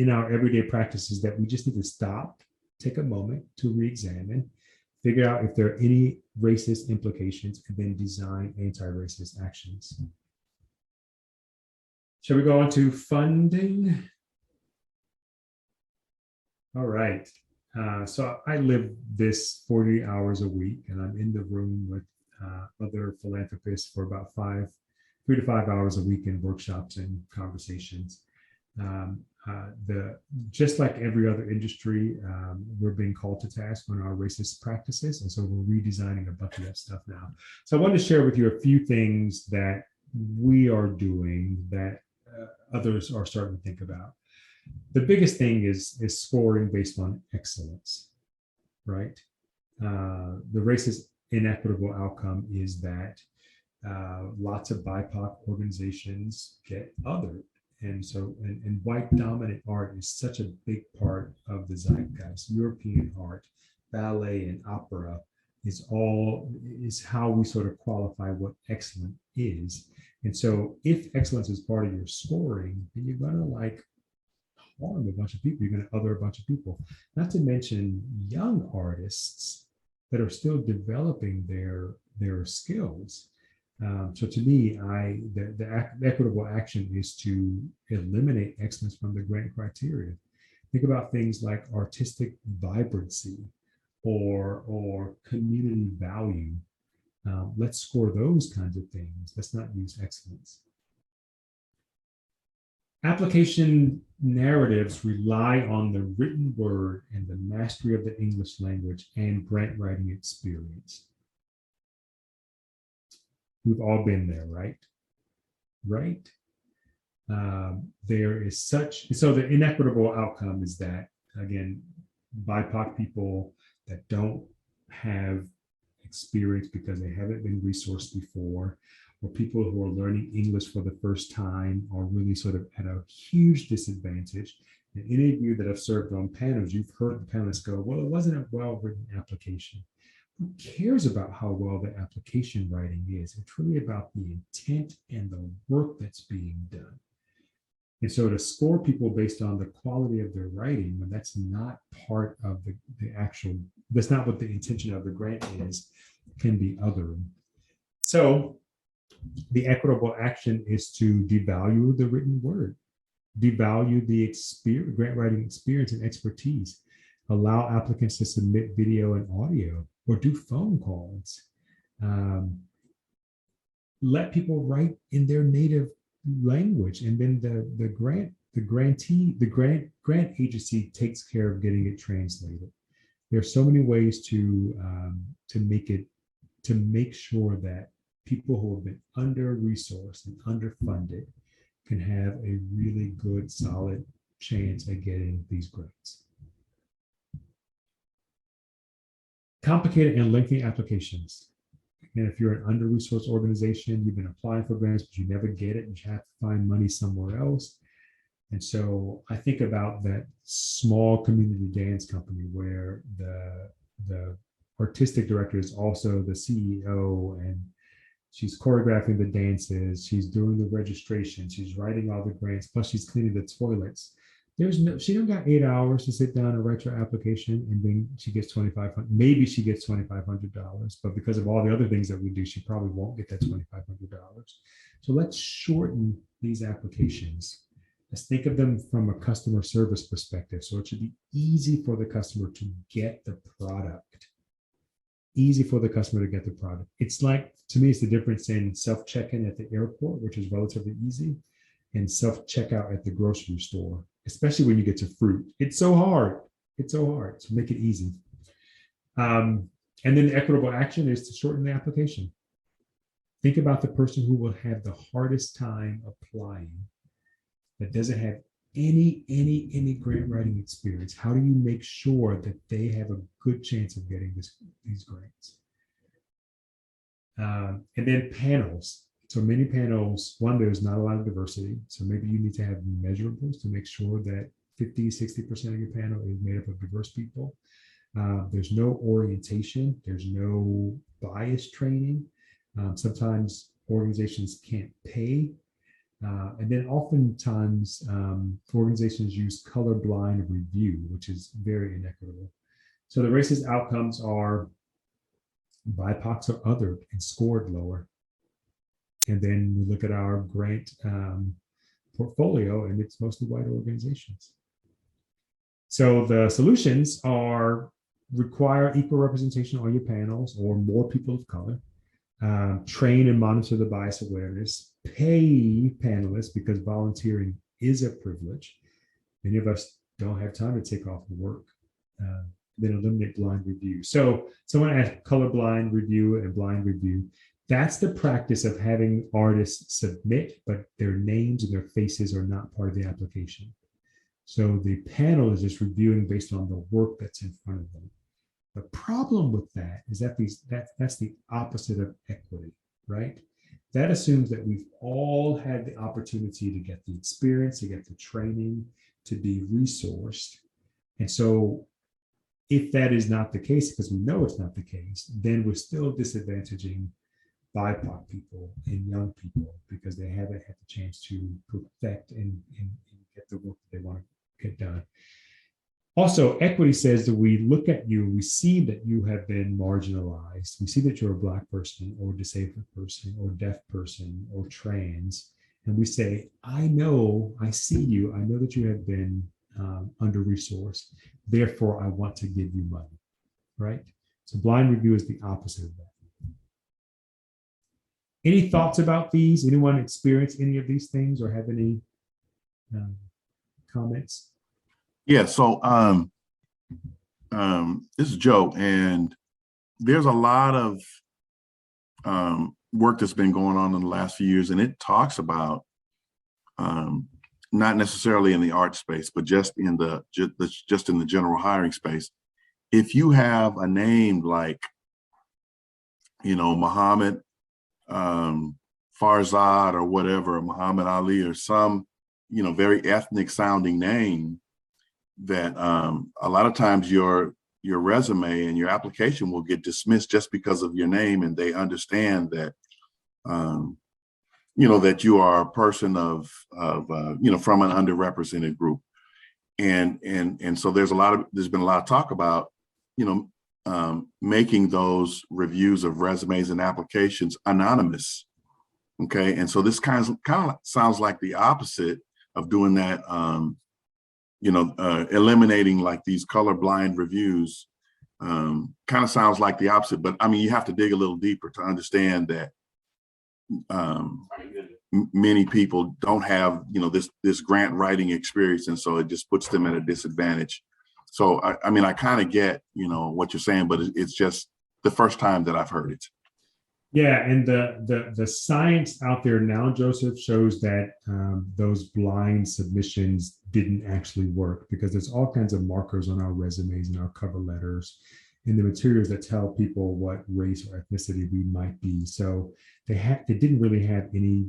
our everyday practices that we just need to stop, take a moment to re-examine, figure out if there are any racist implications, and then design anti-racist actions. Shall we go on to funding? All right. So I live this 40 hours a week, and I'm in the room with other philanthropists for about 3 to 5 hours a week in workshops and conversations. Just like every other industry, we're being called to task on our racist practices, and so we're redesigning a bunch of that stuff now. So I wanted to share with you a few things that we are doing that others are starting to think about. The biggest thing is scoring based on excellence, right? The racist inequitable outcome is that lots of BIPOC organizations get othered. And so, and white dominant art is such a big part of the zeitgeist. European art, ballet and opera is how we sort of qualify what excellent is. And so if excellence is part of your scoring, then you're gonna like harm a bunch of people, you're gonna other a bunch of people. Not to mention young artists that are still developing their skills. So to me, the equitable action is to eliminate excellence from the grant criteria. Think about things like artistic vibrancy or community value. Let's score those kinds of things. Let's not use excellence. Application narratives rely on the written word and the mastery of the English language and grant writing experience. We've all been there, right? Right? There is such, so the inequitable outcome is that, again, BIPOC people that don't have experience because they haven't been resourced before, or people who are learning English for the first time are really sort of at a huge disadvantage. And any of you that have served on panels, you've heard the panelists go, well, it wasn't a well-written application. Who cares about how well the application writing is? It's really about the intent and the work that's being done. And so to score people based on the quality of their writing, when that's not part of the actual, that's not what the intention of the grant is, can be othering. So the equitable action is to devalue the written word, devalue the grant writing experience and expertise, allow applicants to submit video and audio or do phone calls. Let people write in their native language, and then the grant agency takes care of getting it translated. There are so many ways to make sure that people who have been under-resourced and underfunded can have a really good, solid chance at getting these grants. Complicated and lengthy applications. And if you're an under-resourced organization, you've been applying for grants, but you never get it, and you have to find money somewhere else. And so I think about that small community dance company where the artistic director is also the CEO, and she's choreographing the dances, she's doing the registration, she's writing all the grants, plus she's cleaning the toilets. She don't got 8 hours to sit down and write your application, and then she gets $2,500. Maybe she gets $2,500, but because of all the other things that we do, she probably won't get that $2,500. So let's shorten these applications. Let's think of them from a customer service perspective. So it should be easy for the customer to get the product. Easy for the customer to get the product. It's like, to me, it's the difference in self-check-in at the airport, which is relatively easy, and self-checkout at the grocery store, especially when you get to fruit. It's so hard. It's so hard. So make it easy. And then the equitable action is to shorten the application. Think about the person who will have the hardest time applying, that doesn't have any grant writing experience. How do you make sure that they have a good chance of getting these grants? And then panels. So many panels, one, there's not a lot of diversity. So maybe you need to have measurables to make sure that 50, 60% of your panel is made up of diverse people. There's no orientation. There's no bias training. Sometimes organizations can't pay. And then oftentimes organizations use colorblind review, which is very inequitable. So the racist outcomes are BIPOCs are othered and scored lower. And then we look at our grant portfolio, and it's mostly white organizations. So the solutions are require equal representation on your panels or more people of color, train and monitor the bias awareness, pay panelists because volunteering is a privilege. Many of us don't have time to take off the work. Then eliminate blind review. So someone asked colorblind review and blind review. That's the practice of having artists submit, but their names and their faces are not part of the application. So the panel is just reviewing based on the work that's in front of them. The problem with that is that that's the opposite of equity, right? That assumes that we've all had the opportunity to get the experience, to get the training, to be resourced. And so if that is not the case, because we know it's not the case, then we're still disadvantaging BIPOC people and young people because they haven't had the chance to perfect and get the work that they want to get done. Also, equity says that we look at you, we see that you have been marginalized. We see that you're a Black person or disabled person or deaf person or trans. And we say, I know, I see you. I know that you have been under-resourced. Therefore, I want to give you money, right? So blind review is the opposite of that. Any thoughts about these? Anyone experience any of these things or have any comments? Yeah, so this is Joe, and there's a lot of work that's been going on in the last few years, and it talks about not necessarily in the art space, but just in the general hiring space. If you have a name like, Muhammad Farzad or whatever, Muhammad Ali or some, very ethnic sounding name, that a lot of times your resume and your application will get dismissed just because of your name, and they understand that that you are a person of from an underrepresented group, and so there's been a lot of talk about making those reviews of resumes and applications anonymous. Okay, and so this kind of sounds like the opposite of doing that. Eliminating like these colorblind reviews kind of sounds like the opposite, but I mean, you have to dig a little deeper to understand that many people don't have, this grant writing experience. And so it just puts them at a disadvantage. So, I mean, I kind of get, what you're saying, but it's just the first time that I've heard it. Yeah, and the science out there now, Joseph, shows that those blind submissions didn't actually work because there's all kinds of markers on our resumes and our cover letters and the materials that tell people what race or ethnicity we might be. So they didn't really have any.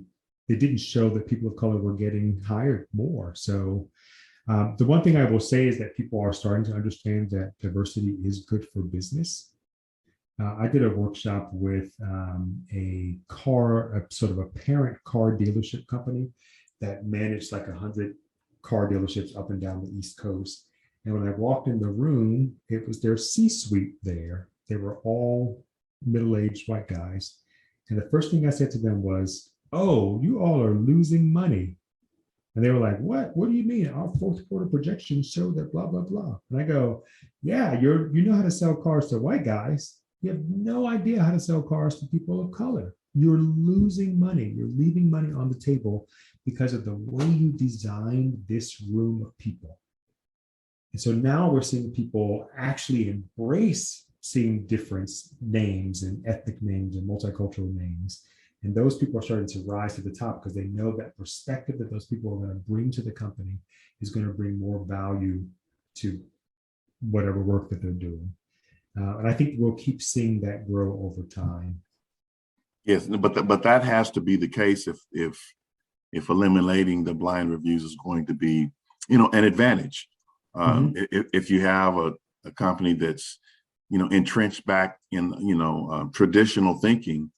They didn't show that people of color were getting hired more. So the one thing I will say is that people are starting to understand that diversity is good for business. I did a workshop with a sort of a parent car dealership company that managed like 100 car dealerships up and down the East Coast. And when I walked in the room, it was their C-suite there. They were all middle-aged white guys. And the first thing I said to them was, "Oh, you all are losing money." And they were like, "What? What do you mean? Our fourth quarter projections show that blah, blah, blah." And I go, "Yeah, you know how to sell cars to white guys. You have no idea how to sell cars to people of color. You're losing money. You're leaving money on the table because of the way you designed this room of people." And so now we're seeing people actually embrace seeing different names and ethnic names and multicultural names. And those people are starting to rise to the top because they know that perspective that those people are going to bring to the company is going to bring more value to whatever work that they're doing. And I think we'll keep seeing that grow over time. Yes, but that has to be the case if eliminating the blind reviews is going to be, an advantage. If you have a company that's, entrenched back in, traditional thinking,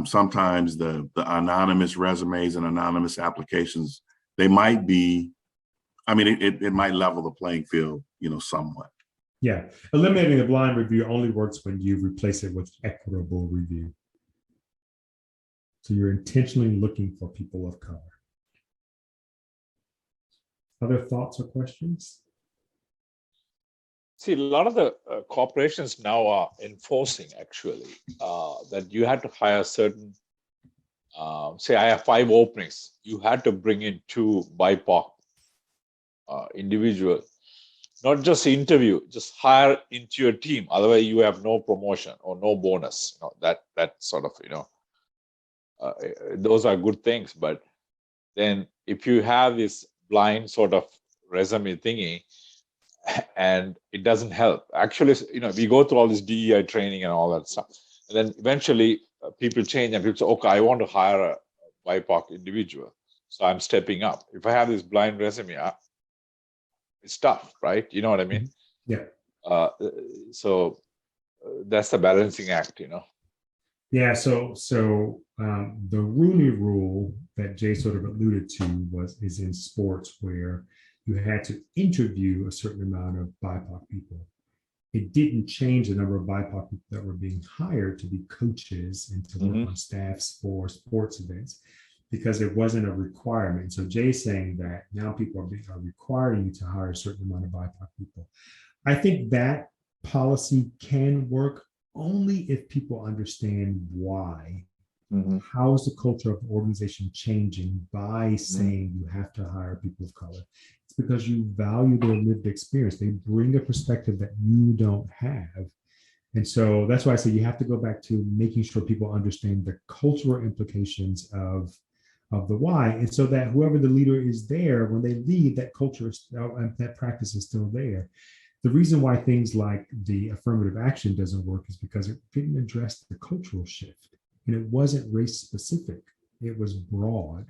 sometimes the anonymous resumes and anonymous applications, they might be, it might level the playing field, somewhat. Yeah, eliminating the blind review only works when you replace it with equitable review. So you're intentionally looking for people of color. Other thoughts or questions? See, a lot of the corporations now are enforcing actually that you had to hire certain, say I have 5 openings, you had to bring in 2 BIPOC individuals. Not just interview, just hire into your team. Otherwise, you have no promotion or no bonus. That sort of, those are good things. But then if you have this blind sort of resume thingy, and it doesn't help. Actually, we go through all this DEI training and all that stuff, and then eventually people change and people say, okay, I want to hire a BIPOC individual, so I'm stepping up. If I have this blind resume, it's tough, right? You know what I mean? Yeah. So that's the balancing act, Yeah. So the Rooney Rule that Jay sort of alluded to is in sports, where you had to interview a certain amount of BIPOC people. It didn't change the number of BIPOC people that were being hired to be coaches and to work on staffs for sports events, because it wasn't a requirement. So Jay's saying that now people are requiring you to hire a certain amount of BIPOC people. I think that policy can work only if people understand why. How is the culture of the organization changing by saying you have to hire people of color? It's because you value their lived experience. They bring a perspective that you don't have. And so that's why I say you have to go back to making sure people understand the cultural implications of the why. And so that whoever the leader is there, when they lead, that culture and that practice is still there. The reason why things like the affirmative action doesn't work is because it didn't address the cultural shift. And it wasn't race specific, it was broad.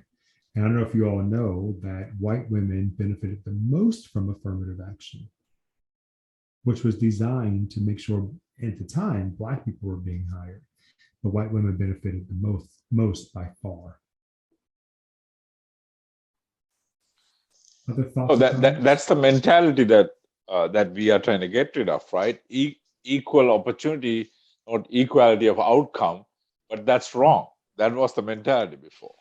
And I don't know if you all know that white women benefited the most from affirmative action, which was designed to make sure at the time Black people were being hired, but white women benefited the most by far. Other thoughts? Oh, that's the mentality that we are trying to get rid of, right? Equal opportunity, not equality of outcome. But that's wrong. That was the mentality before.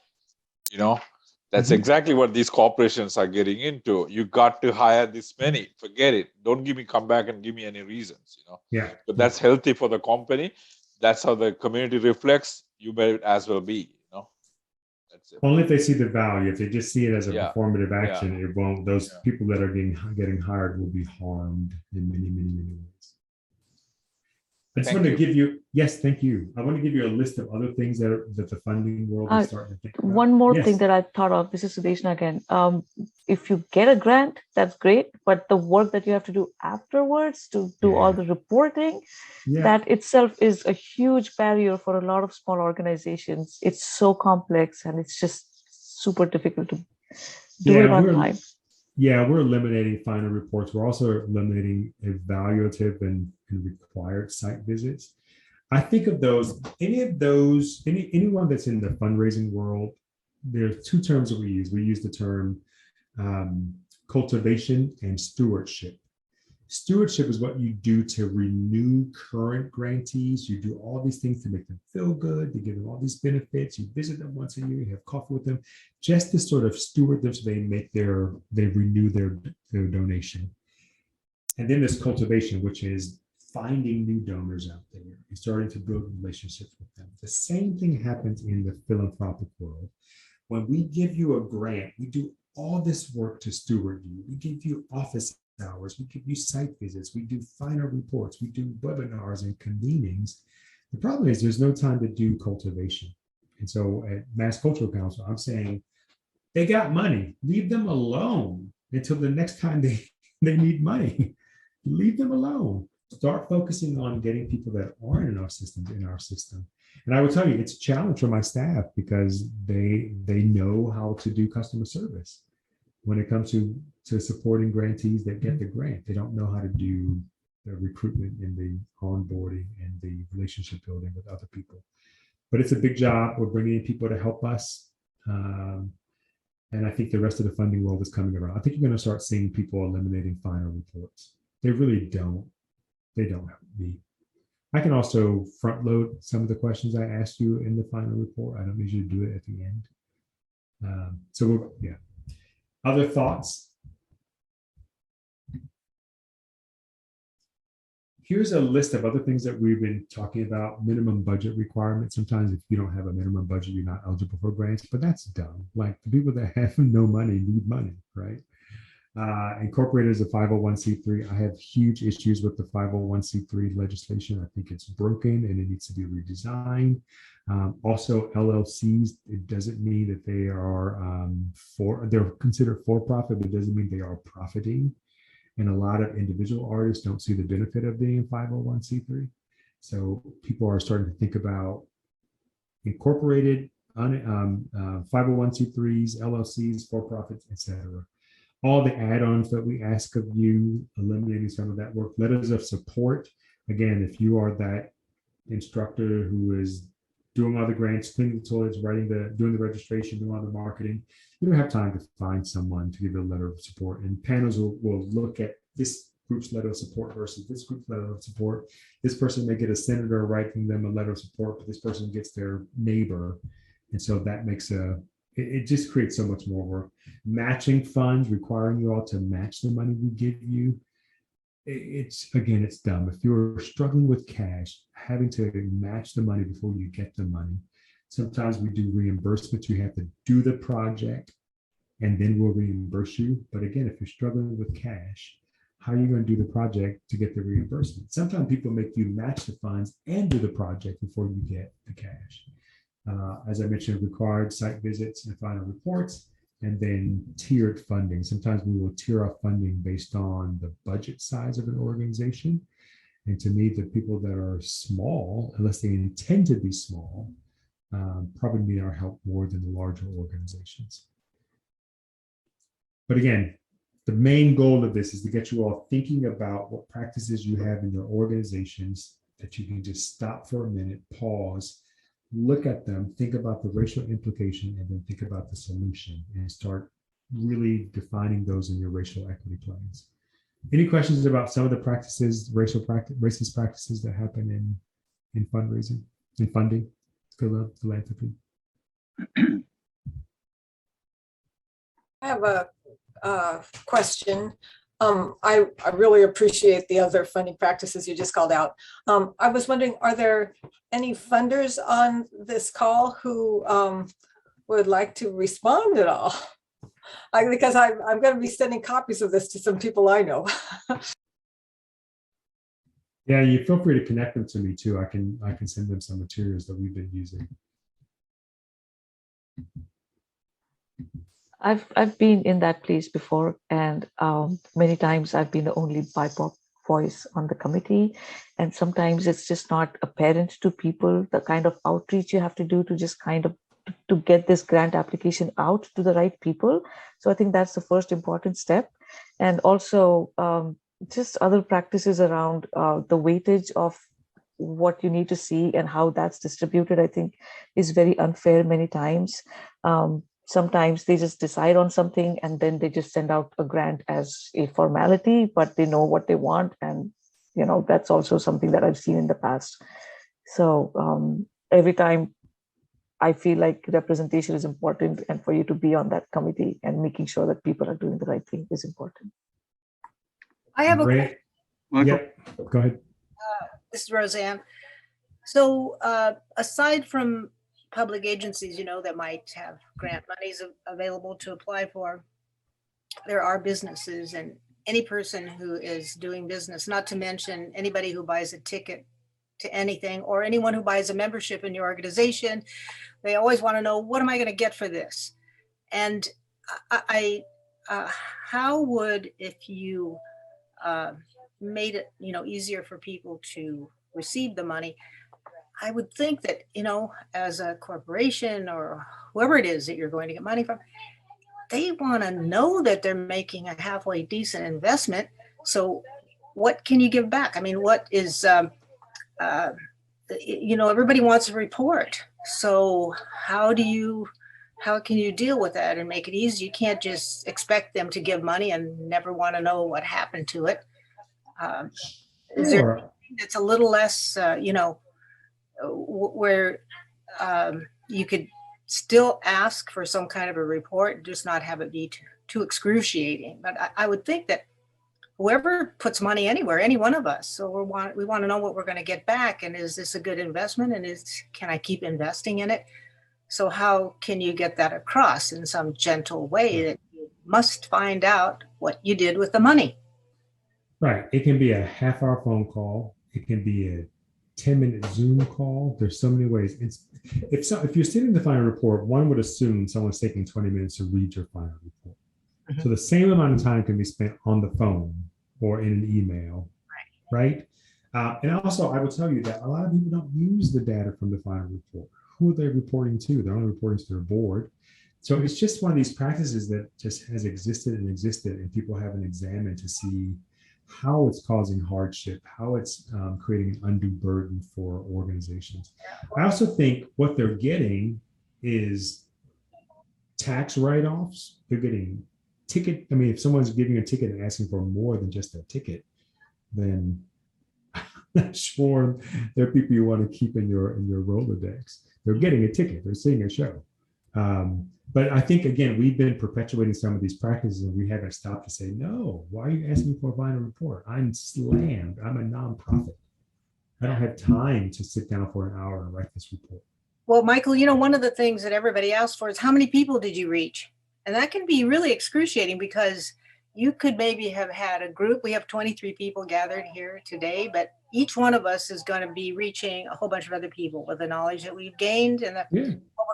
That's exactly what these corporations are getting into. You got to hire this many. Forget it. Don't come back and give me any reasons. Yeah. But that's healthy for the company. That's how the community reflects. You may as well be. That's it. Only if they see the value. If they just see it as a performative action, it won't. Those people that are getting hired will be harmed in many, many, many ways. I just want to give you, yes, thank you. I want to give you a list of other things that the funding world is starting to think about. One more thing that I thought of, this is Sudeshna again. If you get a grant, that's great, but the work that you have to do afterwards to do all the reporting, that itself is a huge barrier for a lot of small organizations. It's so complex and it's just super difficult to do it on time. Yeah, we're eliminating final reports. We're also eliminating evaluative and required site visits. I think of anyone that's in the fundraising world, there's two terms that we use. We use the term cultivation and stewardship. Stewardship is what you do to renew current grantees. You do all these things to make them feel good, to give them all these benefits. You visit them once a year, you have coffee with them, just to sort of steward them so they renew their donation. And then there's cultivation, which is finding new donors out there and starting to build relationships with them. The same thing happens in the philanthropic world. When we give you a grant, we do all this work to steward you. We give you office hours, we give you site visits, we do final reports, we do webinars and convenings. The problem is there's no time to do cultivation. And so at Mass Cultural Council, I'm saying they got money, leave them alone until the next time they need money. Leave them alone. Start focusing on getting people that aren't in our system. And I will tell you, it's a challenge for my staff because they know how to do customer service. When it comes to supporting grantees that get the grant, they don't know how to do the recruitment and the onboarding and the relationship building with other people. But it's a big job. We're bringing in people to help us. And I think the rest of the funding world is coming around. I think you're going to start seeing people eliminating final reports. They really don't. They don't have to be. I can also front load some of the questions I asked you in the final report. I don't usually do it at the end. Other thoughts? Here's a list of other things that we've been talking about. Minimum budget requirements. Sometimes if you don't have a minimum budget, you're not eligible for grants, but that's dumb. Like the people that have no money need money, right? Incorporated as a 501c3. I have huge issues with the 501c3 legislation. I think it's broken and it needs to be redesigned. Also, LLCs, it doesn't mean that they are they're considered for profit, but it doesn't mean they are profiting. And a lot of individual artists don't see the benefit of being 501c3. So people are starting to think about incorporated 501c3s, LLCs, for profits, etc. All the add-ons that we ask of you, eliminating some of that work, letters of support. Again, if you are that instructor who is doing all the grants, cleaning the toilets, doing the registration, doing all the marketing, you don't have time to find someone to give a letter of support. And panels will look at this group's letter of support versus this group's letter of support. This person may get a senator writing them a letter of support, but this person gets their neighbor. And so that makes it just creates so much more work. Matching funds, requiring you all to match the money we give you. It's dumb. If you're struggling with cash, having to match the money before you get the money. Sometimes we do reimbursements. You have to do the project and then we'll reimburse you. But again, if you're struggling with cash, how are you going to do the project to get the reimbursement? Sometimes people make you match the funds and do the project before you get the cash. As I mentioned, required site visits and final reports, and then tiered funding. Sometimes we will tier our funding based on the budget size of an organization. And to me, the people that are small, unless they intend to be small, probably need our help more than the larger organizations. But again, the main goal of this is to get you all thinking about what practices you have in your organizations that you can just stop for a minute, pause, look at them, think about the racial implication, and then think about the solution and start really defining those in your racial equity plans. Any questions about some of the practices, racist practices that happen in fundraising, in funding, philanthropy? I have a question. I really appreciate the other funding practices you just called out. I was wondering, are there any funders on this call who would like to respond at all? Because I'm going to be sending copies of this to some people I know. Yeah, you feel free to connect them to me too. I can send them some materials that we've been using. I've been in that place before, and many times I've been the only BIPOC voice on the committee, and sometimes it's just not apparent to people the kind of outreach you have to do to just kind of to get this grant application out to the right people. So I think that's the first important step, and also just other practices around the weightage of what you need to see and how that's distributed, I think is very unfair many times. Sometimes they just decide on something and then they just send out a grant as a formality, but they know what they want. And, that's also something that I've seen in the past. So every time I feel like representation is important, and for you to be on that committee and making sure that people are doing the right thing is important. I have a question. Yeah, go ahead. This is Roseanne. So aside from public agencies, that might have grant monies available to apply for, there are businesses and any person who is doing business, not to mention anybody who buys a ticket to anything or anyone who buys a membership in your organization. They always want to know, what am I going to get for this? And how would, if you made it, easier for people to receive the money, I would think that, as a corporation or whoever it is that you're going to get money from, they want to know that they're making a halfway decent investment. So what can you give back? I mean, what is, everybody wants a report. So how can you deal with that and make it easy? You can't just expect them to give money and never want to know what happened to it. Is there anything that's a little less, where you could still ask for some kind of a report, just not have it be too excruciating? But I would think that whoever puts money anywhere, any one of us, so we want to know what we're going to get back, and is this a good investment, and can I keep investing in it? So how can you get that across in some gentle way that you must find out what you did with the money. Right. It can be a half-hour phone call. It can be a 10-minute Zoom call. There's so many ways. If you're sitting in the final report, one would assume someone's taking 20 minutes to read your final report. So the same amount of time can be spent on the phone or in an email, right? And also, I will tell you that a lot of people don't use the data from the final report. Who are they reporting to? They're only reporting to their board. So it's just one of these practices that just has existed, and people haven't examined to see how it's causing hardship, how it's creating an undue burden for organizations. I also think what they're getting is tax write-offs. They're getting ticket. I mean, if someone's giving a ticket and asking for more than just a ticket, then I'm not sure there are people you want to keep in your Rolodex. They're getting a ticket. They're seeing a show. But I think, again, we've been perpetuating some of these practices, and we haven't stopped to say, no, why are you asking for a final report? I'm slammed. I'm a nonprofit. I don't have time to sit down for an hour and write this report. Well, Michael, you know, one of the things that everybody asks for is how many people did you reach? And that can be really excruciating because you could maybe have had a group. We have 23 people gathered here today, but each one of us is going to be reaching a whole bunch of other people with the knowledge that we've gained and what we're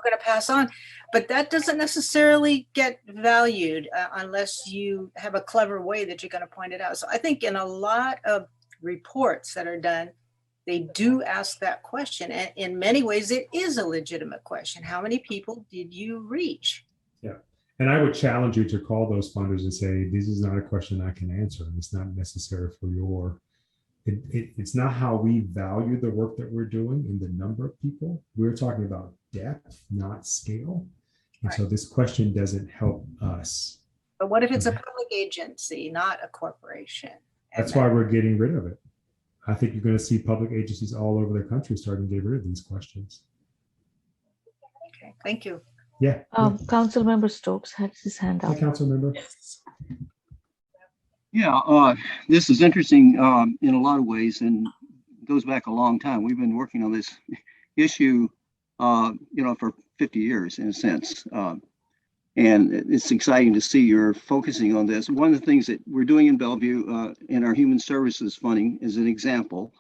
going to pass on. But that doesn't necessarily get valued unless you have a clever way that you're going to point it out. So I think in a lot of reports that are done, they do ask that question. And in many ways, it is a legitimate question. How many people did you reach? Yeah. And I would challenge you to call those funders and say, this is not a question I can answer. And it's not necessary for your, it's not how we value the work that we're doing in the number of people. We're talking about depth, not scale. And so this question doesn't help us. But what if it's a public agency, not a corporation? That's why we're getting rid of it. I think you're going to see public agencies all over the country starting to get rid of these questions. Okay, thank you. Yeah. Council Member Stokes had his hand up. Hey, Council Member. Yeah, this is interesting in a lot of ways and goes back a long time. We've been working on this issue, for 50 years in a sense. And it's exciting to see you're focusing on this. One of the things that we're doing in Bellevue in our human services funding is an example.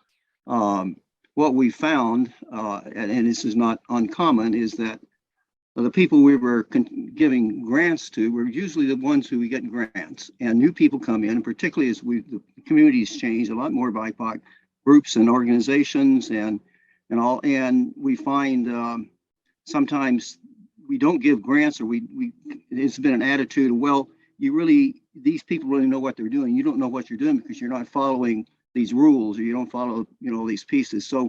What we found, and this is not uncommon, is that the people we were giving grants to were usually the ones who we get grants, and new people come in, and particularly as the communities change, a lot more BIPOC groups and organizations and all, and we find sometimes we don't give grants, or it's been an attitude of, well, these people really know what they're doing. You don't know what you're doing because you're not following these rules, or you don't follow, these pieces. So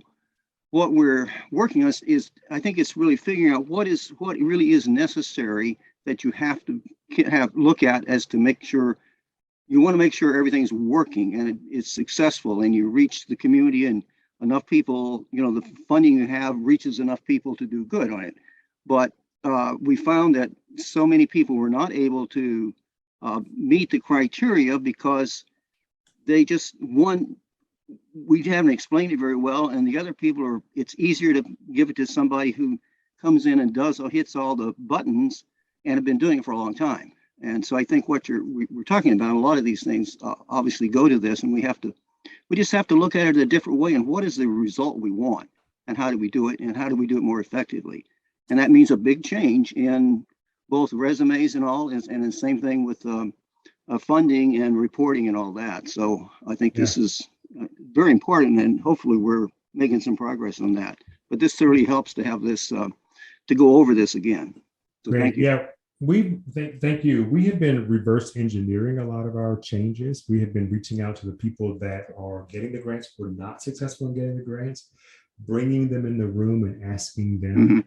what we're working on is, I think it's really figuring out what really is necessary that you have to look at as to make sure, you want to make sure everything's working and it's successful and you reach the community and enough people, the funding you have reaches enough people to do good on it. But we found that so many people were not able to meet the criteria because they just, we haven't explained it very well, and the other people it's easier to give it to somebody who comes in and hits all the buttons and have been doing it for a long time. And so I think what we're talking about, a lot of these things obviously go to this, and we just have to look at it a different way, and what is the result we want, and how do we do it, and how do we do it more effectively? And that means a big change in both resumes and all, and the same thing with funding and reporting and all that. So I think this is very important, and hopefully we're making some progress on that. But this certainly helps to have this, to go over this again. So Great. Thank you. Yeah, thank you. We have been reverse engineering a lot of our changes. We have been reaching out to the people that are getting the grants, who are not successful in getting the grants, bringing them in the room and asking them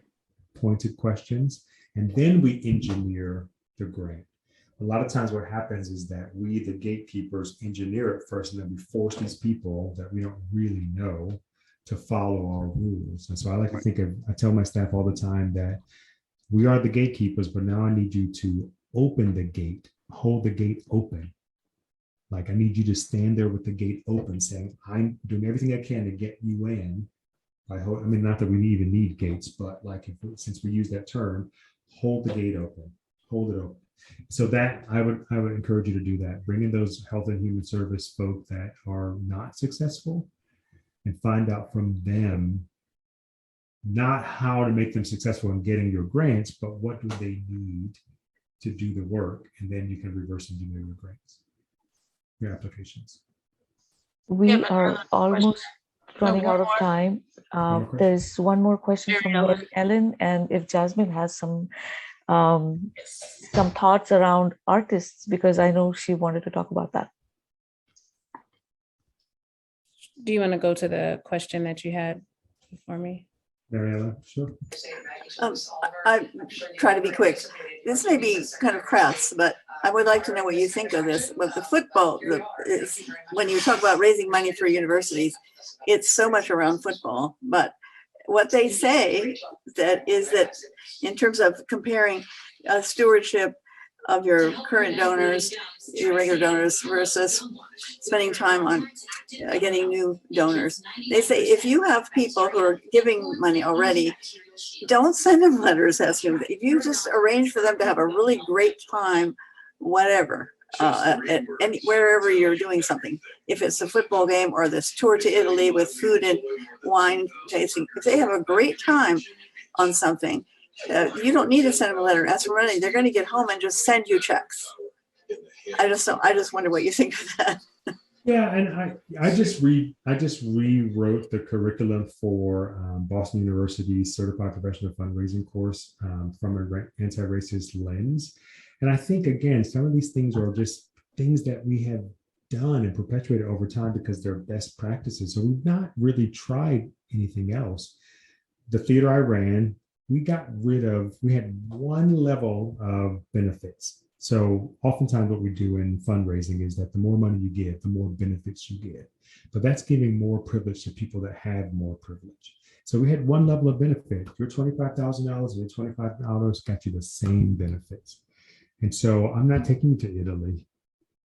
pointed questions. And then we engineer the grant. A lot of times what happens is that we, the gatekeepers, engineer it first, and then we force these people that we don't really know to follow our rules. And so I like to think of, I tell my staff all the time that we are the gatekeepers, but now I need you to open the gate, hold the gate open. Like I need you to stand there with the gate open saying, I'm doing everything I can to get you in. I mean, not that we even need gates, but like since we use that term, hold the gate open, hold it open. So that I would encourage you to do that. Bring in those health and human service folk that are not successful and find out from them not how to make them successful in getting your grants, but what do they need to do the work, and then you can reverse engineer your grants, your applications. We are almost running out of time. There's one more question from Mary Ellen, and if Jazmyn has some thoughts around artists, because I know she wanted to talk about that. Do you want to go to the question that you had before me? Mariella, sure. I try to be quick. This may be kind of crass, but I would like to know what you think of this. But the football, is when you talk about raising money for universities, it's so much around football. But what they say that is that in terms of comparing stewardship of your current donors, your regular donors, versus spending time on getting new donors. They say if you have people who are giving money already, don't send them letters asking them. If you just arrange for them to have a really great time, whatever, wherever you're doing something, if it's a football game or this tour to Italy with food and wine tasting, if they have a great time on something, you don't need to send them a letter, ask for money. They're going to get home and just send you checks. I just wonder what you think of that. Yeah, and I just rewrote the curriculum for Boston University's Certified Professional Fundraising course from an anti-racist lens. And I think, again, some of these things are just things that we have done and perpetuated over time because they're best practices. So we've not really tried anything else. The theater I ran, we had one level of benefits. So oftentimes what we do in fundraising is that the more money you give, the more benefits you get. But that's giving more privilege to people that have more privilege. So we had one level of benefit. Your $25,000 and your $25 got you the same benefits. And so I'm not taking you to Italy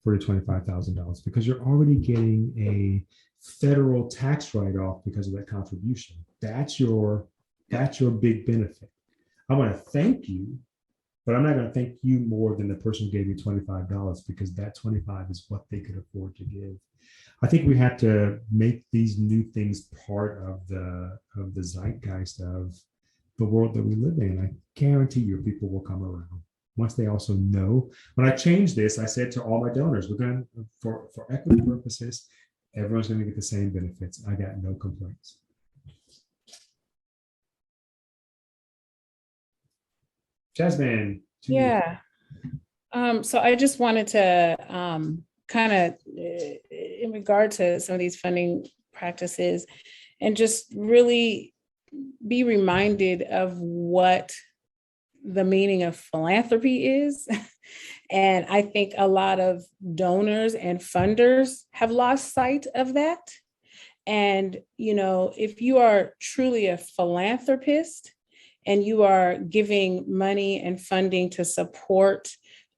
for your $25,000 because you're already getting a federal tax write-off because of that contribution. That's your big benefit. I want to thank you, but I'm not going to thank you more than the person who gave me $25 because that $25 is what they could afford to give. I think we have to make these new things part of the zeitgeist of the world that we live in. I guarantee you people will come around once they also know. When I changed this, I said to all my donors, we're going to, for equity purposes, everyone's going to get the same benefits. I got no complaints. Jazmyn. Yeah. So I just wanted to kind of in regard to some of these funding practices and just really be reminded of what the meaning of philanthropy is. And I think a lot of donors and funders have lost sight of that. And, you know, if you are truly a philanthropist and you are giving money and funding to support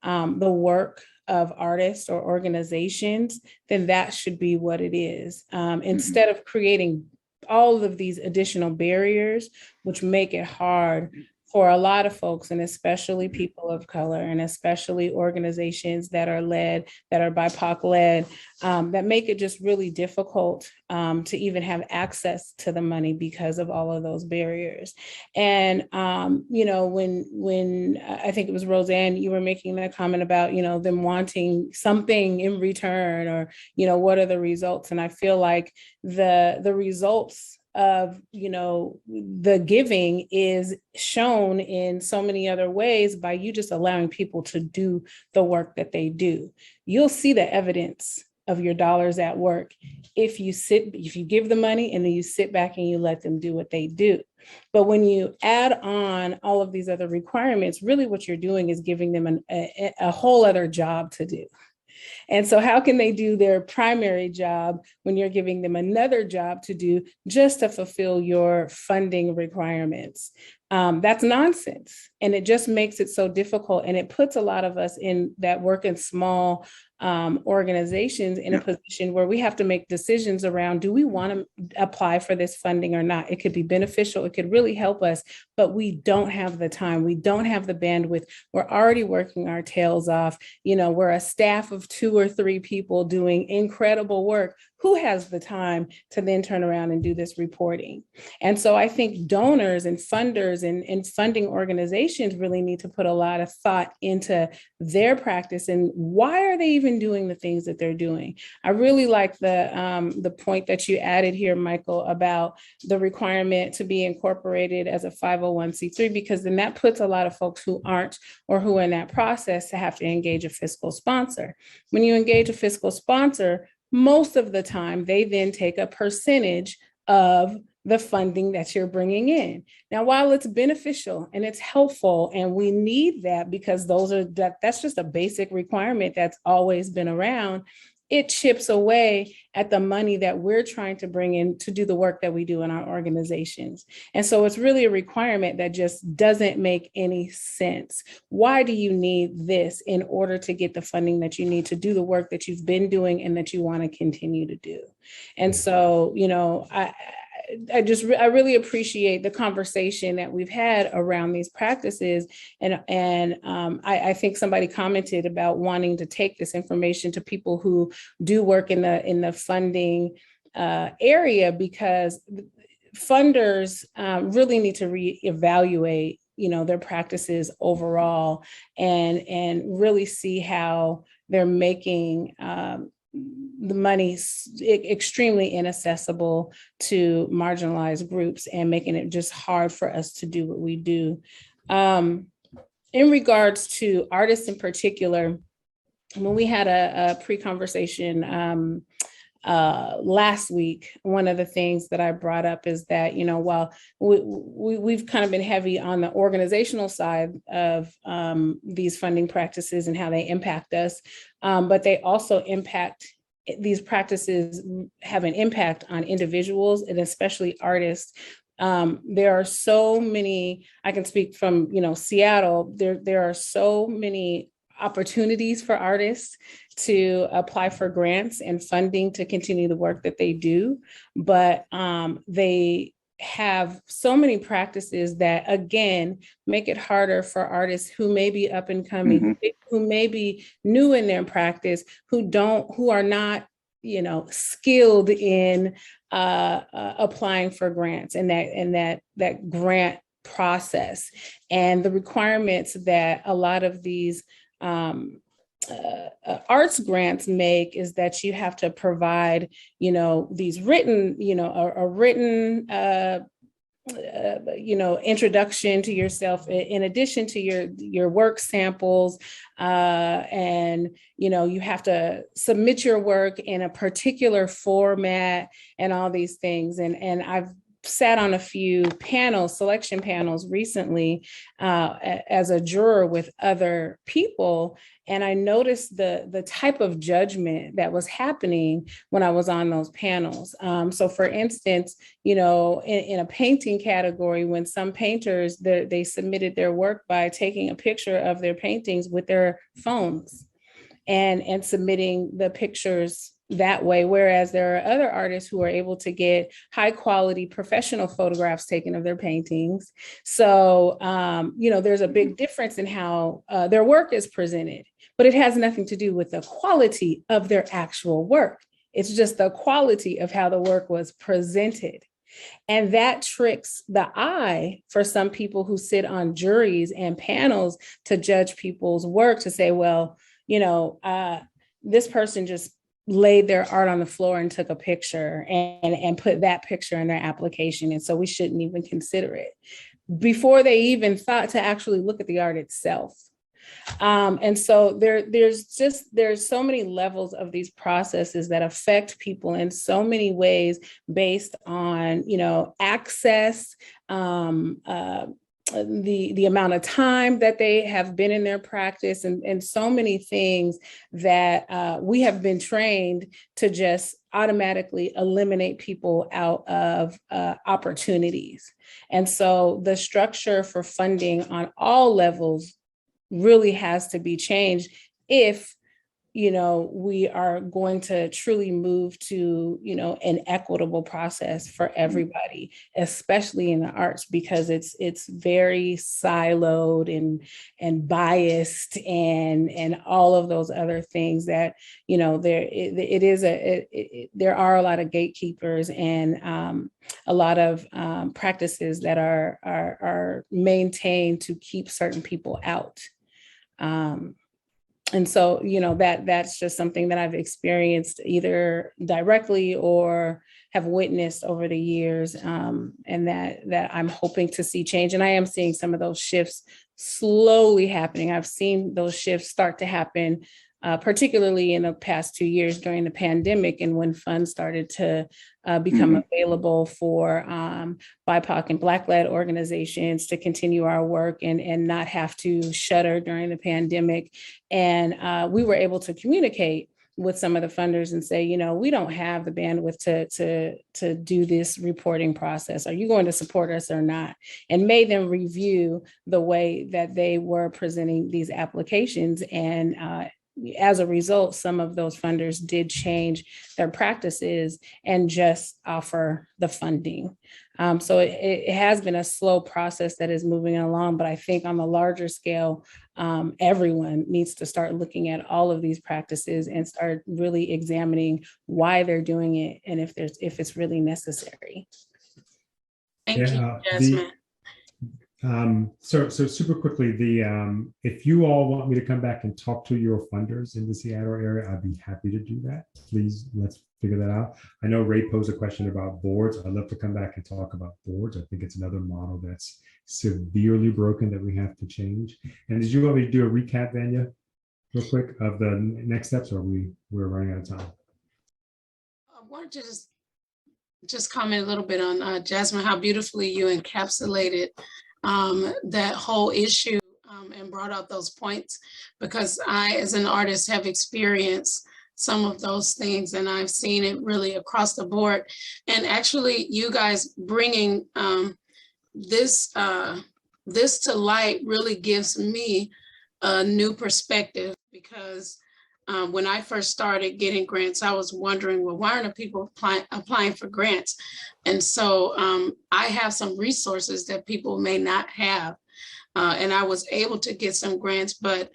the work of artists or organizations, then that should be what it is. Instead of creating all of these additional barriers, which make it hard for a lot of folks, and especially people of color, and especially organizations that are BIPOC led, that make it just really difficult to even have access to the money because of all of those barriers. And, you know, when I think it was Roseanne, you were making that comment about, you know, them wanting something in return, or, you know, what are the results? And I feel like the results of, you know, the giving is shown in so many other ways by you just allowing people to do the work that they do. You'll see the evidence of your dollars at work if you give the money and then you sit back and you let them do what they do. But when you add on all of these other requirements, really what you're doing is giving them a whole other job to do. And so how can they do their primary job when you're giving them another job to do just to fulfill your funding requirements? That's nonsense. And it just makes it so difficult. And it puts a lot of us in that work in small organizations in a position where we have to make decisions around, do we want to apply for this funding or not? It could be beneficial. It could really help us, but we don't have the time. We don't have the bandwidth. We're already working our tails off. We're a staff of 2 or 3 people doing incredible work. Who has the time to then turn around and do this reporting? And so I think donors and funders and funding organizations really need to put a lot of thought into their practice and why are they even doing the things that they're doing. I really like the point that you added here, Michael, about the requirement to be incorporated as a 501c3, because then that puts a lot of folks who aren't or who are in that process to have to engage a fiscal sponsor. When you engage a fiscal sponsor, most of the time, they then take a percentage of the funding that you're bringing in. Now, while it's beneficial and it's helpful, and we need that because that's just a basic requirement that's always been around, it chips away at the money that we're trying to bring in to do the work that we do in our organizations. And so it's really a requirement that just doesn't make any sense. Why do you need this in order to get the funding that you need to do the work that you've been doing and that you want to continue to do? And so, I really appreciate the conversation that we've had around these practices. And I think somebody commented about wanting to take this information to people who do work in the funding area, because funders really need to reevaluate, their practices overall and really see how they're making the money extremely inaccessible to marginalized groups and making it just hard for us to do what we do. In regards to artists in particular, when we had a pre-conversation last week, one of the things that I brought up is that, while we've kind of been heavy on the organizational side of these funding practices and how they impact us, but they also these practices have an impact on individuals and especially artists. There are so many, I can speak from, Seattle, there are so many opportunities for artists to apply for grants and funding to continue the work that they do. But they have so many practices that, again, make it harder for artists who may be up and coming, who may be new in their practice, who are not, skilled in applying for grants and that grant process, and the requirements that a lot of these arts grants make is that you have to provide, these written, a written, introduction to yourself in addition to your work samples, and you have to submit your work in a particular format and all these things. And I've sat on a few selection panels recently as a juror with other people. And I noticed the type of judgment that was happening when I was on those panels. So for instance, in a painting category, when some painters, they submitted their work by taking a picture of their paintings with their phones and submitting the pictures that way, whereas there are other artists who are able to get high quality professional photographs taken of their paintings. So, there's a big difference in how their work is presented, but it has nothing to do with the quality of their actual work. It's just the quality of how the work was presented. And that tricks the eye for some people who sit on juries and panels to judge people's work, to say, well, this person just laid their art on the floor and took a picture and put that picture in their application. And so we shouldn't even consider it before they even thought to actually look at the art itself. And so there's so many levels of these processes that affect people in so many ways based on, access, the amount of time that they have been in their practice, and so many things that we have been trained to just automatically eliminate people out of opportunities. And so the structure for funding on all levels really has to be changed if we are going to truly move to, an equitable process for everybody, especially in the arts, because it's very siloed and biased and all of those other things that, there are a lot of gatekeepers and a lot of practices that are maintained to keep certain people out. And so, that's just something that I've experienced either directly or have witnessed over the years, and that I'm hoping to see change. And I am seeing some of those shifts slowly happening. I've seen those shifts start to happen, particularly in the past 2 years during the pandemic, and when funds started to become available for BIPOC and Black-led organizations to continue our work and not have to shutter during the pandemic. And we were able to communicate with some of the funders and say, we don't have the bandwidth to do this reporting process. Are you going to support us or not? And made them review the way that they were presenting these applications. And as a result, some of those funders did change their practices and just offer the funding. So it has been a slow process that is moving along, but I think on the larger scale, everyone needs to start looking at all of these practices and start really examining why they're doing it and if it's really necessary. Thank you, Jazmyn. So super quickly, if you all want me to come back and talk to your funders in the Seattle area, I'd be happy to do that. Please, let's figure that out. I know Ray posed a question about boards. I'd love to come back and talk about boards. I think it's another model that's severely broken that we have to change. And did you want me to do a recap, Vanya, real quick, of the next steps, or we're running out of time? I wanted to just comment a little bit on Jazmyn, how beautifully you encapsulated that whole issue and brought out those points, because I, as an artist, have experienced some of those things, and I've seen it really across the board. And actually, you guys bringing this to light really gives me a new perspective, because when I first started getting grants, I was wondering, well, why aren't people applying for grants? And so I have some resources that people may not have. And I was able to get some grants, but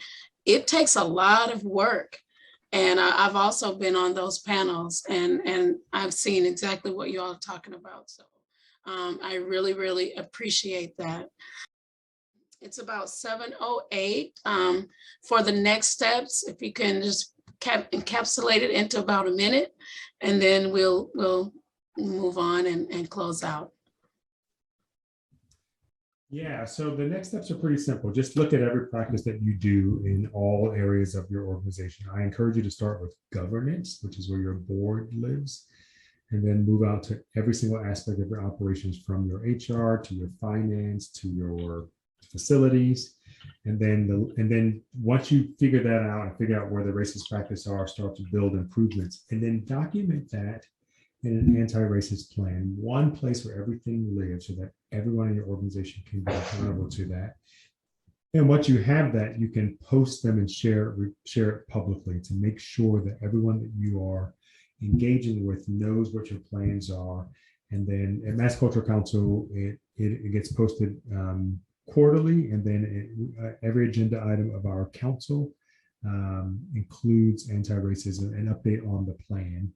it takes a lot of work. And I've also been on those panels, and I've seen exactly what you all are talking about. So I really, really appreciate that. It's about 7:08 for the next steps. If you can just encapsulate it into about a minute, and then we'll move on and close out. Yeah, so the next steps are pretty simple. Just look at every practice that you do in all areas of your organization. I encourage you to start with governance, which is where your board lives, and then move out to every single aspect of your operations, from your HR to your finance to your facilities. And then once you figure that out and figure out where the racist practices are, start to build improvements, and then document that in an anti-racist plan, one place where everything lives, so that everyone in your organization can be accountable to that. And once you have that, you can post them and share it publicly to make sure that everyone that you are engaging with knows what your plans are. And then at Mass Cultural Council, it gets posted quarterly, and then every agenda item of our council includes anti-racism, an update on the plan.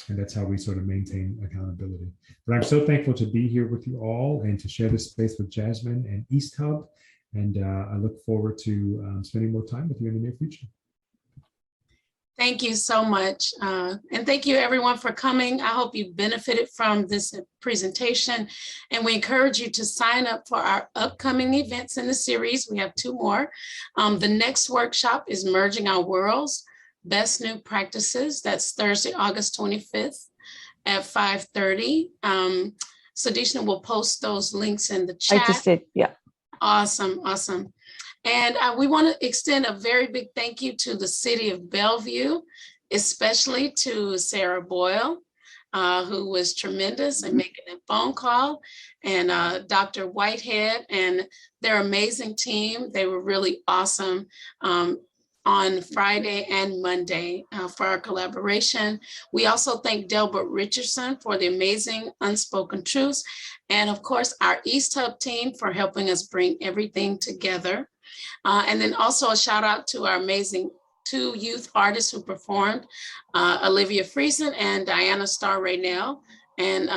And that's how we sort of maintain accountability. But I'm so thankful to be here with you all and to share this space with Jazmyn and East Hub. And I look forward to spending more time with you in the near future. Thank you so much. And thank you everyone for coming. I hope you benefited from this presentation, and we encourage you to sign up for our upcoming events in the series. We have 2 more. The next workshop is Merging Our Worlds, Best New Practices. That's Thursday, August 25th at 5:30. Sadishna will post those links in the I chat. just did, yeah. Awesome, awesome. And we want to extend a very big thank you to the city of Bellevue, especially to Sarah Boyle, who was tremendous in making a phone call, and Dr. Whitehead and their amazing team. They were really awesome on Friday and Monday for our collaboration. We also thank Delbert Richardson for the amazing Unspoken Truths. And of course, our East Hub team for helping us bring everything together. And then also a shout out to our amazing 2 youth artists who performed, Olivia Friesen and Diana Starr Raynell. And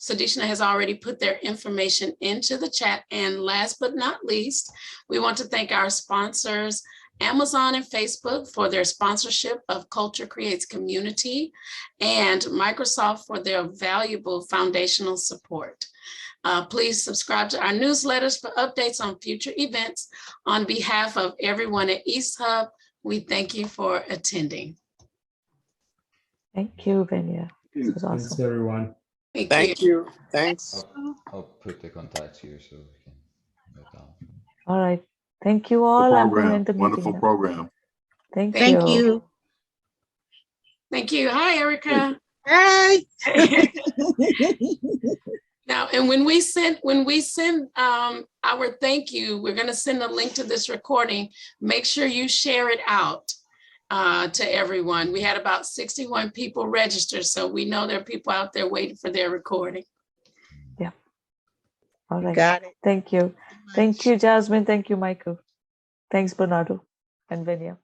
Sadishna has already put their information into the chat. And last but not least, we want to thank our sponsors, Amazon and Facebook, for their sponsorship of Culture Creates Community, and Microsoft for their valuable foundational support. Please subscribe to our newsletters for updates on future events. On behalf of everyone at East Hub, we thank you for attending. Thank you, Venya. This was Thanks, awesome. everyone. Thank you. Thanks. I'll put the contacts here so we can note down. All right. Thank you all. I'm going to end the meeting Wonderful now. program. Thank Thank you. you. Thank you. Hi, Erica. Hi. Now, and when we send our thank you, we're going to send a link to this recording. Make sure you share it out to everyone. We had about 61 people registered, so we know there are people out there waiting for their recording. Yeah. All right. Got it. Thank you. Thank you, Jasmine. Thank you, Michael. Thanks, Bernardo and Venya.